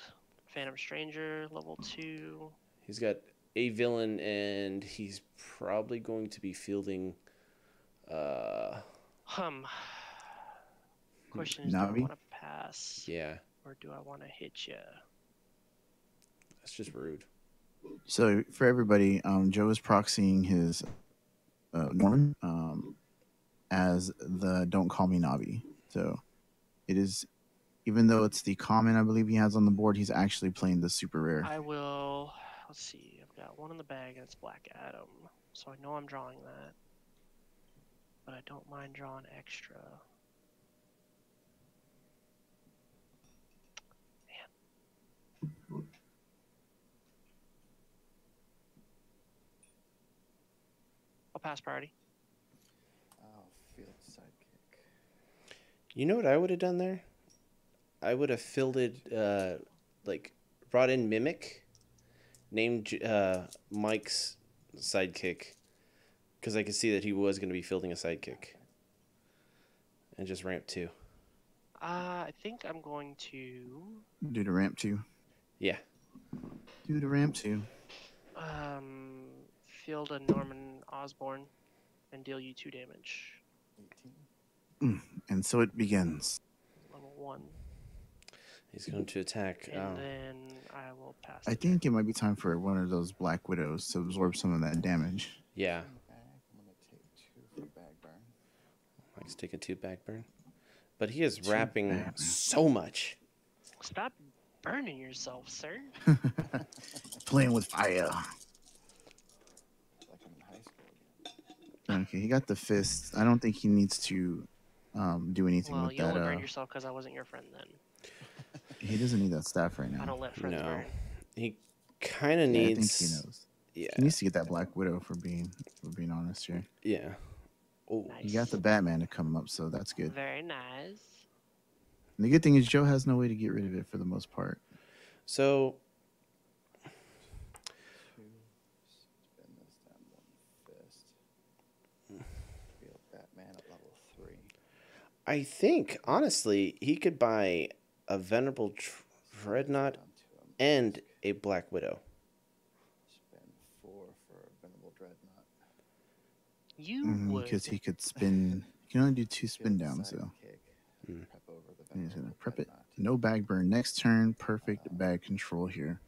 C: Phantom Stranger, level 2.
A: He's got a villain, and he's probably going to be fielding.
C: Question is, do I
B: Navi?
C: want to pass
A: Yeah,
C: or do I want to hit ya?
A: that's just rude.
B: So for everybody, Joe is proxying his Norman as the "Don't Call Me Navi." So it is, even though it's the common I believe he has on the board, he's actually playing the super rare.
C: I will. Let's see. I've got 1 in the bag, and it's Black Adam, so I know I'm drawing that. But I don't mind drawing extra. Man. I'll pass priority.
D: I'll feel the sidekick.
A: You know what I would have done there? I would have fielded, like, brought in Mimic, named Mike's sidekick, because I could see that he was going to be fielding a sidekick, and just ramp 2.
C: I think I'm going to
B: Do the ramp 2.
A: Yeah.
B: Do the ramp 2.
C: field a Norman Osborn and deal you 2 damage.
D: 18.
B: And so it begins.
C: Level 1.
A: He's going to attack.
C: And then I will pass.
B: I think it might be time for one of those Black Widows to absorb some of that damage.
A: Yeah.
D: I'm gonna take 2 for bag burn.
A: Mike's taking 2 back burn. But he is
B: 2
A: wrapping
B: back burn.
A: so much.
C: Stop burning yourself, sir.
B: Playing with fire.
D: Like I'm in high school.
B: Okay, he got the fist. I don't think he needs to do anything
C: Well,
B: with
C: you
B: that.
C: only burn yourself because I wasn't your friend then.
B: He doesn't need that staff right now.
C: I don't let friends
A: No.
C: burn.
A: He kind of
B: Yeah, I
A: needs.
B: think he knows.
A: Yeah.
B: He needs to get that Black Widow for being honest here.
A: Yeah. Oh.
C: Nice.
B: He got the Batman to come up, so that's good.
C: Very nice.
B: And the good thing is Joe has no way to get rid of it for the most part.
A: So
D: 2. Spin this down 1 fist. Feel Batman at level 3.
A: I think, honestly, he could buy a Venerable Dreadnought
D: Down to him.
A: and a Black Widow.
D: Spend 4 for a venerable dreadnought.
C: You would.
B: Because he could spin. He can only do 2 spin
D: Feel the
B: downs, though.
D: sidekick.
A: Mm.
D: Prep over the
B: And he's going
D: venerable
B: to prep it.
D: dreadnought.
B: No bag burn. Next turn, perfect bag control here.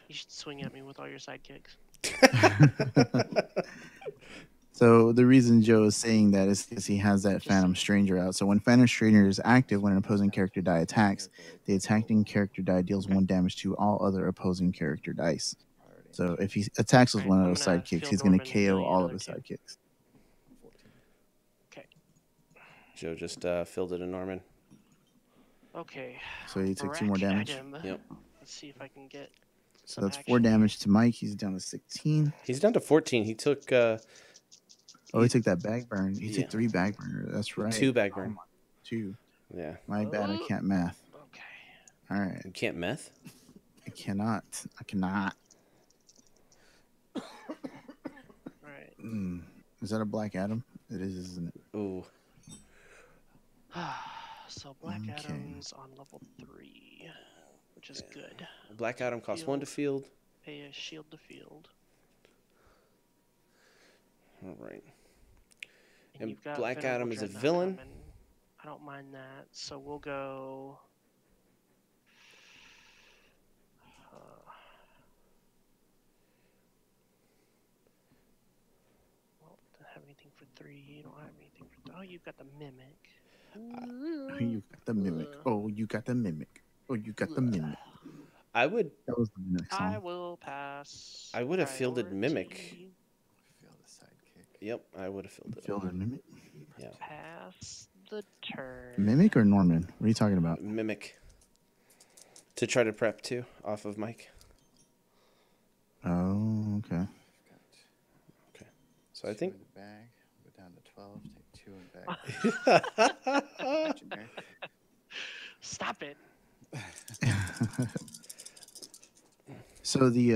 C: You should swing at me with all your sidekicks.
B: So the reason Joe is saying that is because he has that Phantom Stranger out. So when Phantom Stranger is active, when an opposing character die attacks, the attacking character die deals 1 damage to all other opposing character dice.
D: Priority
B: So if he attacks with
C: Alright,
B: one of
C: I'm
B: those
C: gonna
B: sidekicks,
C: field
B: he's going to
C: Norman and deal
B: KO
C: you
B: all of
C: another
B: his
C: 2.
B: sidekicks.
D: 14.
A: Joe just fielded a Norman.
C: Okay.
B: So he took 2 more
C: Bracket
B: damage.
C: item.
A: Yep.
C: Let's see if I can get
B: So
C: some
B: that's 4
C: action.
B: damage to Mike. He's down to 16.
A: He's down to 14. He took
B: Oh, he took that bag burn. He
A: Yeah.
B: took 3 bag burner. That's right.
A: 2 back burn.
B: 2.
A: Yeah.
B: My bad. I can't math.
C: Okay.
B: All right.
A: You can't meth?
B: I cannot. I cannot.
C: Alright.
B: Is that a Black Adam? It is, isn't it?
A: Ooh.
C: So Black
B: Okay.
C: Adam's on level 3, which is good.
A: Black Adam costs 1 to field.
C: Pay a shield to field.
A: All right.
C: And
A: And
C: you've got
A: Black
C: Venerable
A: Adam is a
C: Dreadnought
A: villain?
C: coming. I don't mind that. So we'll go. Well, don't have anything for 3. You don't have anything for. Oh, you've got the Mimic.
B: You got the mimic. Oh, you got the mimic. Oh, you got the mimic.
A: I would
B: That was the mimic
C: I
B: song.
C: will pass.
A: I would have fielded Mimic.
C: priority.
D: Feel the sidekick.
A: Yep, I would have fielded
B: Filled a mimic.
A: Yeah.
C: Pass the turn.
B: Mimic or Norman? What are you talking about?
A: Mimic. To try to prep 2 off of Mike.
B: Oh, okay.
D: Got
A: So I
D: 2
A: think
D: in the bag. Go down to 12. Take 2 in bag. Legendary.
C: Stop it.
B: So the
A: he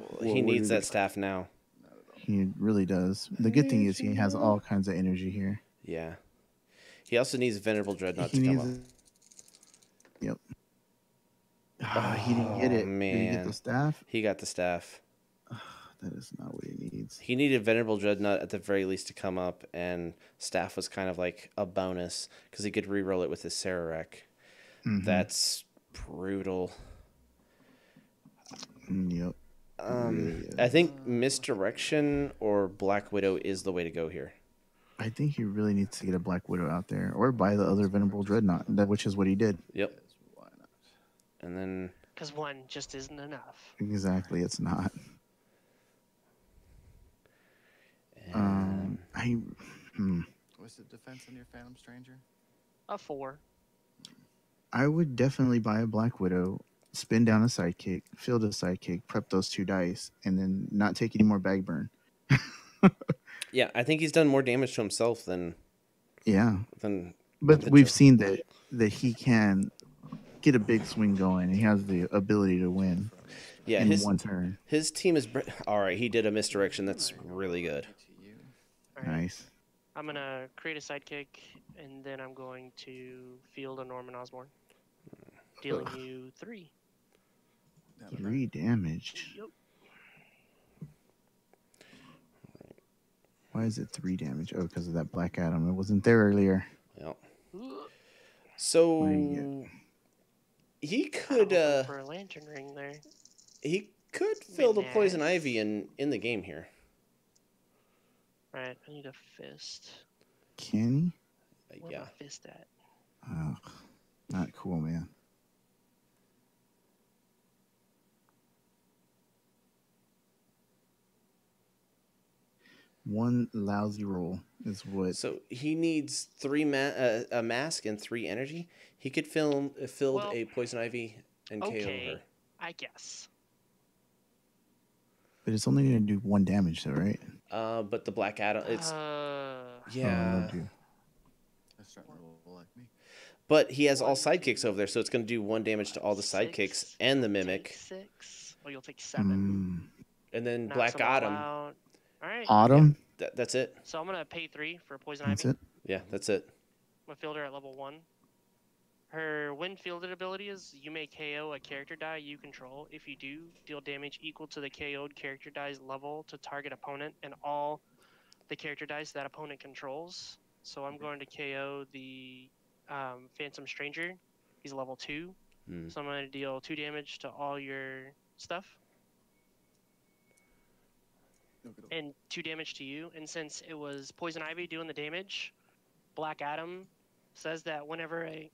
B: what
A: needs
B: is
A: that
B: it?
A: staff now.
B: he really does. The good thing is he has all kinds of energy here.
A: Yeah. He also needs Venerable Dreadnought
B: He
A: to come
B: needs
A: up.
B: Yep. He didn't get it. Did he
A: man.
B: get the staff?
A: He got the staff.
B: That is not what he needs.
A: He needed Venerable Dreadnought at the very least to come up, and staff was kind of like a bonus because he could reroll it with his Sararak.
B: Mhm.
A: That's brutal.
B: Yep. Really is.
A: I think Misdirection or Black Widow is the way to go here.
B: I think he really needs to get a Black Widow out there or buy the other Venerable Dreadnought, which is what he did.
A: Yep.
D: Is why not?
A: And then
C: Because 1 just isn't enough.
B: Exactly. It's not.
D: What's the defense on your Phantom Stranger?
C: A 4.
B: I would definitely buy a Black Widow, spin down a sidekick, field a sidekick, prep those 2 dice, and then not take any more bag burn.
A: yeah, I think he's done more damage to himself than
B: Yeah,
A: Then
B: but
A: the
B: we've
A: Joe.
B: seen that he can get a big swing going. He has the ability to win
A: Yeah,
B: in one turn.
A: his team is all right. He did a misdirection. That's really good.
D: To you.
C: All right.
B: Nice.
C: I'm gonna create a sidekick, and then I'm going to field a Norman Osborn, dealing
B: Ugh.
C: you 3.
D: Down to
B: 3 damage.
C: Yep.
B: Why is it 3 damage? Oh, because of that Black Adam. It wasn't there earlier.
A: Yeah.
C: Ooh,
A: So he could
C: hoping for a lantern ring there.
A: fill the poison
C: Nice.
A: ivy in the game here.
C: Right, I need a fist.
B: Can
C: Where's
A: Yeah.
C: my fist at?
B: he? Oh, not cool, man. One lousy roll is what.
A: So he needs 3 a mask and 3 energy. He could fill
C: Well,
A: a poison ivy and KO
C: Okay,
A: her.
C: I guess.
B: But it's only going to do 1 damage, though, right?
A: But the Black Adam, it's
B: Oh,
A: yeah.
B: it'll do.
D: That's starting to roll like me.
A: But he has all
C: 1,
A: sidekicks
C: 2,
A: over there, so it's going to do 1 damage to all the sidekicks
C: 6,
A: and the
C: take
A: mimic,
C: 6. Oh, you'll take 7.
A: and then
C: Knocks
A: Black
C: them all
A: Autumn.
C: out. All right.
B: Autumn?
A: That's it.
C: So I'm gonna pay 3 for poison
B: That's
C: ivy.
B: it?
A: Yeah, that's it.
C: I'm gonna field her at level 1. Her when fielded ability is you may KO a character die you control. If you do, deal damage equal to the KO'd character die's level to target opponent and all the character dice that opponent controls. So I'm going to KO the Phantom Stranger. He's level 2. So I'm going to deal 2 damage to all your stuff. And 2 damage to you. And since it was Poison Ivy doing the damage, Black Adam says that whenever a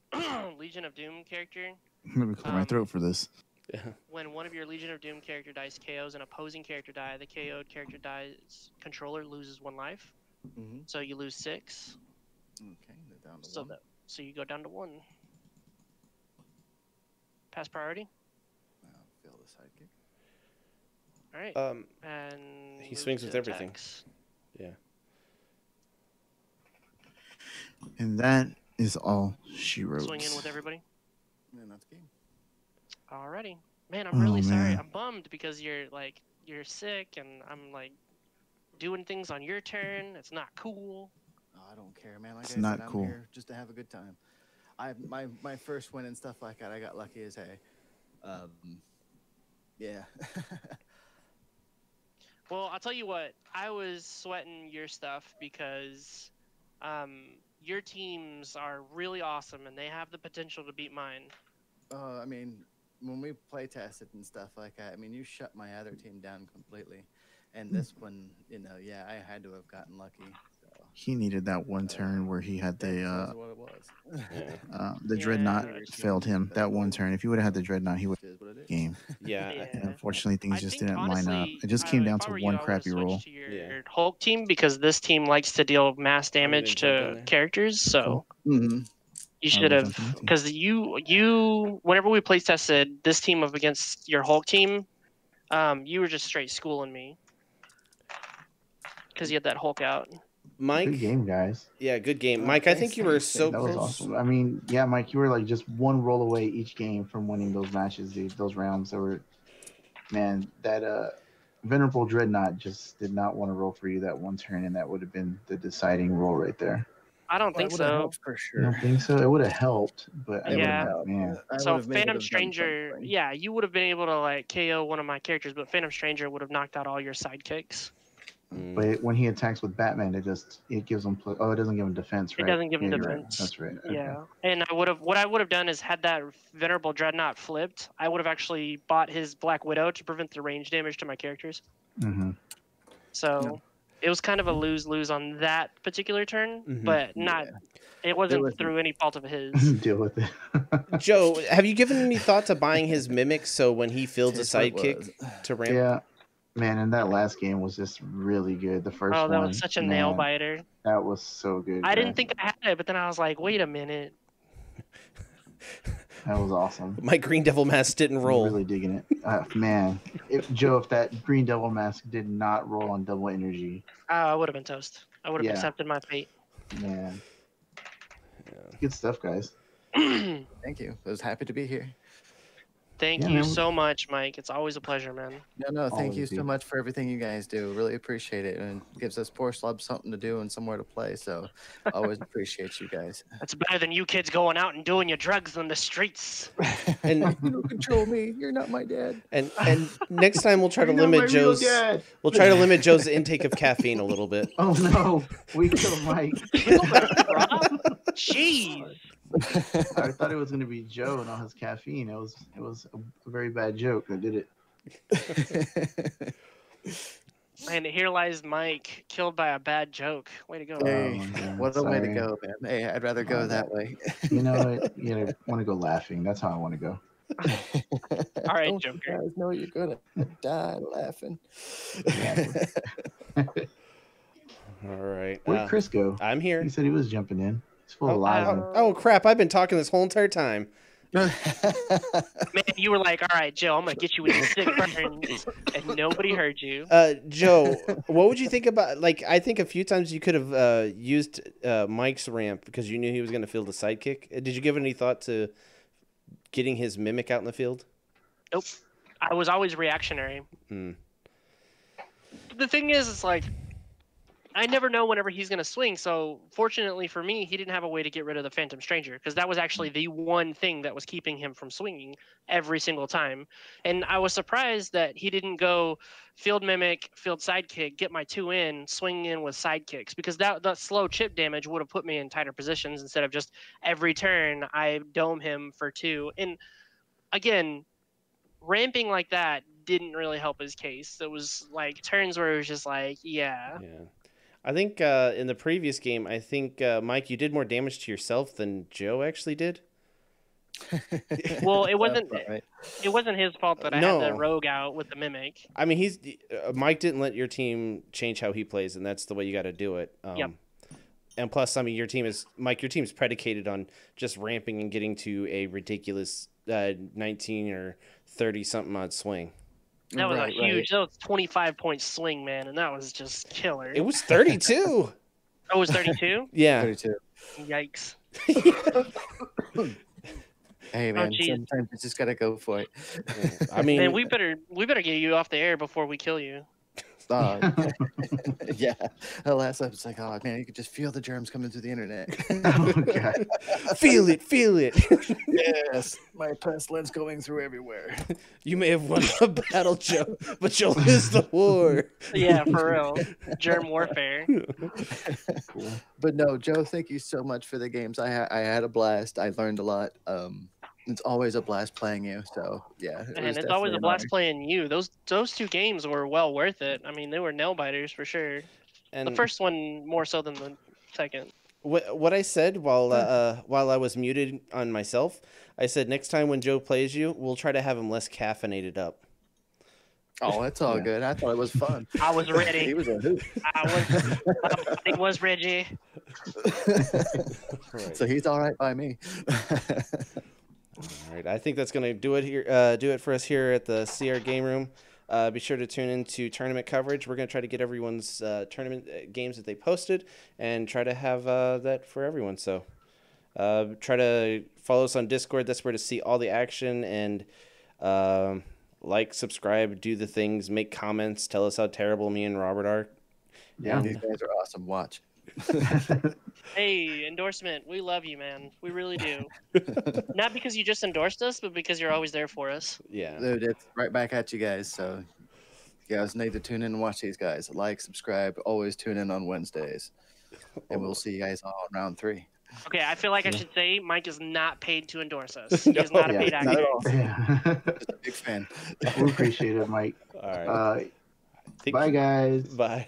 C: Legion of Doom character,
B: Let me clear my throat for this.
A: Yeah.
C: when one of your Legion of Doom character dice KOs an opposing character die, the KO'd character die's controller loses 1 life.
D: Mm-hmm.
C: So you lose 6.
D: Okay, they're down to
C: So
D: 1.
C: so you go down to 1. Pass priority.
D: Fail the sidekick.
C: All right. And
A: He
C: move
A: swings
C: to
A: with everything.
C: attacks.
A: Yeah.
B: And that is all she wrote.
C: Swing in with everybody.
D: And that's game.
C: Alrighty. Man, I'm really sorry.
B: man.
C: I'm bummed because you're sick and I'm like doing things on your turn. It's not cool.
D: Oh, I don't care, man. Like
B: It's
D: I
B: not
D: said, I'm
B: cool.
D: here just to have a good time. My first win and stuff like that, I got lucky as hay. Yeah.
C: Well, I'll tell you what. I was sweating your stuff because your teams are really awesome and they have the potential to beat mine.
D: I mean, when we play tested and stuff like that, I mean, you shut my other team down completely. And this one, yeah, I had to have gotten lucky. So.
B: He needed that one turn where he had
D: That's
B: the
D: what it was.
B: the dreadnought
C: Yeah.
B: failed him. That one turn. If he would have had the dreadnought, he would
D: It is what it is.
B: game.
A: Yeah.
B: And unfortunately, things
C: I
B: just
C: think,
B: didn't line up.
C: honestly,
B: It just came down
C: if I
B: to
C: were you,
B: one
C: I would've
B: crappy roll.
C: switched to your
A: Yeah.
C: Hulk team because this team likes to deal mass damage
A: jump in
C: to
A: there?
C: characters. So
D: Mm-hmm.
C: you
B: I
C: should
B: will
C: have,
B: jump in with you.
C: because you whenever we play tested this team up against your Hulk team, you were just straight schooling me because you had that Hulk out.
A: Mike.
B: Good game, guys.
A: Yeah, good game. Mike, I think you were so
B: That was
A: close.
B: awesome. I mean, yeah, Mike, you were like just one roll away each game from winning those matches, dude. Those rounds that were, man, that Venerable Dreadnought just did not want to roll for you that one turn, and that would have been the deciding roll right there.
C: I don't think so.
D: For
B: You
D: sure.
B: don't think so? It would have helped, but I
C: Yeah.
B: would have, man.
C: So Phantom Stranger, yeah, you would have been able to like KO one of my characters, but Phantom Stranger would have knocked out all your sidekicks.
B: But when he attacks with Batman, it gives him. It doesn't give him defense, right?
C: It doesn't give him
B: Yeah, you're right.
C: defense.
B: That's right. Okay.
C: Yeah, and what I would have done is had that Venerable Dreadnought flipped, I would have actually bought his Black Widow to prevent the range damage to my characters.
B: Mm-hmm.
C: So it was kind of a lose-lose on that particular turn, but not. It wasn't through any fault of his.
B: Deal with it.
A: Joe, have you given any thought to buying his mimic so when he fields a sidekick to ramp?
B: Yeah, man, and that last game was just really good. The first one.
C: Oh, that was such a nail biter.
B: That was so good.
C: I didn't think I had it, but then I was like, wait a minute.
B: That was awesome.
A: My Green Devil mask didn't roll.
B: I'm really digging it. Man, Joe, if that Green Devil mask did not roll on double energy,
C: I would have been toast. I would have accepted my fate.
B: man, Good stuff, guys.
D: Thank you. I was happy to be here.
C: Thank
B: Yeah,
C: you
B: man.
C: so much, Mike. It's always a pleasure, man.
D: No, thank you
B: Always
D: so
B: do.
D: much for everything you guys do. Really appreciate it, and it gives us poor slubs something to do and somewhere to play. So, always appreciate you guys.
C: That's better than you kids going out and doing your drugs on the streets.
A: And
D: You don't control me. You're not my dad.
A: and next time we'll try to
B: You're not my
A: limit
B: real
A: Joe's
B: dad.
A: we'll try to limit Joe's intake of caffeine a little bit.
B: Oh no, we killed Mike.
C: Jeez.
B: I thought it was going to be Joe and all his caffeine. It was a very bad joke. I did it.
C: And here lies Mike, killed by a bad joke. Way to go.
D: Hey,
B: my God,
D: what a way to
B: sorry.
D: go, man. Hey, I'd rather go that way.
B: You know, I want to go laughing. That's how I want to go.
C: All right,
D: Don't
C: Joker.
D: You guys know you're gonna die laughing.
B: Exactly.
A: All right.
B: Where'd Chris go?
A: I'm here.
B: He said he was jumping in. He's full of lies.
A: Oh crap! I've been talking this whole entire time.
C: Man, you were like, all right, Joe, I'm going to get you with these sick burns. And nobody heard you.
A: Joe, what would you think about? Like, I think a few times you could have used Mike's ramp because you knew he was going to field a sidekick. Did you give any thought to getting his mimic out in the field?
C: Nope. I was always reactionary.
A: Hmm.
C: The thing is, it's like, I never know whenever he's going to swing. So fortunately for me, he didn't have a way to get rid of the Phantom Stranger because that was actually the one thing that was keeping him from swinging every single time. And I was surprised that he didn't go field mimic, field sidekick, get my 2 in, swing in with sidekicks because that slow chip damage would have put me in tighter positions instead of just every turn I dome him for 2. And again, ramping like that didn't really help his case. It was like turns where it was just like, yeah.
A: I think in the previous game, I think, Mike, you did more damage to yourself than Joe actually did.
C: Well, it wasn't
D: right.
C: it wasn't his fault that I
A: No.
C: had the rogue out with the mimic.
A: I mean, Mike didn't let your team change how he plays, and that's the way you got to do it.
C: Yep.
A: And plus, I mean, your team is predicated on just ramping and getting to a ridiculous 19 or 30 something odd swing.
C: That was
D: Right,
C: a
D: right.
C: huge, that was 25-point swing, man, and that was just killer.
A: It was 32.
C: Oh, it was 32?
A: Yeah.
D: 32.
C: Yikes.
D: Hey man,
C: geez.
D: sometimes you just gotta go for it.
A: I mean,
C: Man, we better get you off the air before we kill you.
D: Yeah. The last episode, it's like, oh man, you could just feel the germs coming through the internet.
B: Oh, God.
A: feel it.
D: Yes, my pestilence going through everywhere.
A: You may have won the battle, Joe, but you'll lose the war.
C: Yeah, for real. Germ warfare.
B: Cool.
D: But no, Joe, thank you so much for the games. I had a blast. I learned a lot. It's always a blast playing you. So yeah,
C: And it's always a blast playing you. Those 2 games were well worth it. I mean, they were nail biters for sure.
A: And
C: The first one more so than the second.
A: what I said while I was muted on myself, I said next time when Joe plays you, we'll try to have him less caffeinated up.
D: Oh, that's all
B: Yeah.
D: good. I thought it was fun.
C: I was
D: He
C: ready.
D: was a hoot.
C: I was Reggie.
D: So he's all right by me.
A: All right, I think that's gonna do it here. Do it for us here at the CR Game Room. Be sure to tune into tournament coverage. We're gonna try to get everyone's tournament games that they posted and try to have that for everyone. So try to follow us on Discord. That's where to see all the action and like, subscribe, do the things, make comments, tell us how terrible me and Robert are.
B: Yeah.
D: These guys are awesome. Watch.
C: Hey, endorsement. We love you, man. We really do. Not because you just endorsed us, but because you're always there for us.
A: Yeah.
D: Dude, it's right back at you guys. So you guys need to tune in and watch these guys. Like, subscribe. Always tune in on Wednesdays. And we'll see you guys all in round 3.
C: Okay, I feel like I should say Mike is not paid to endorse us. He is not a
B: Yeah,
C: paid
D: not
C: actor.
D: at all.
B: Yeah.
D: Just a big fan.
B: We appreciate it, Mike.
A: All right.
B: Bye, guys.
A: Bye.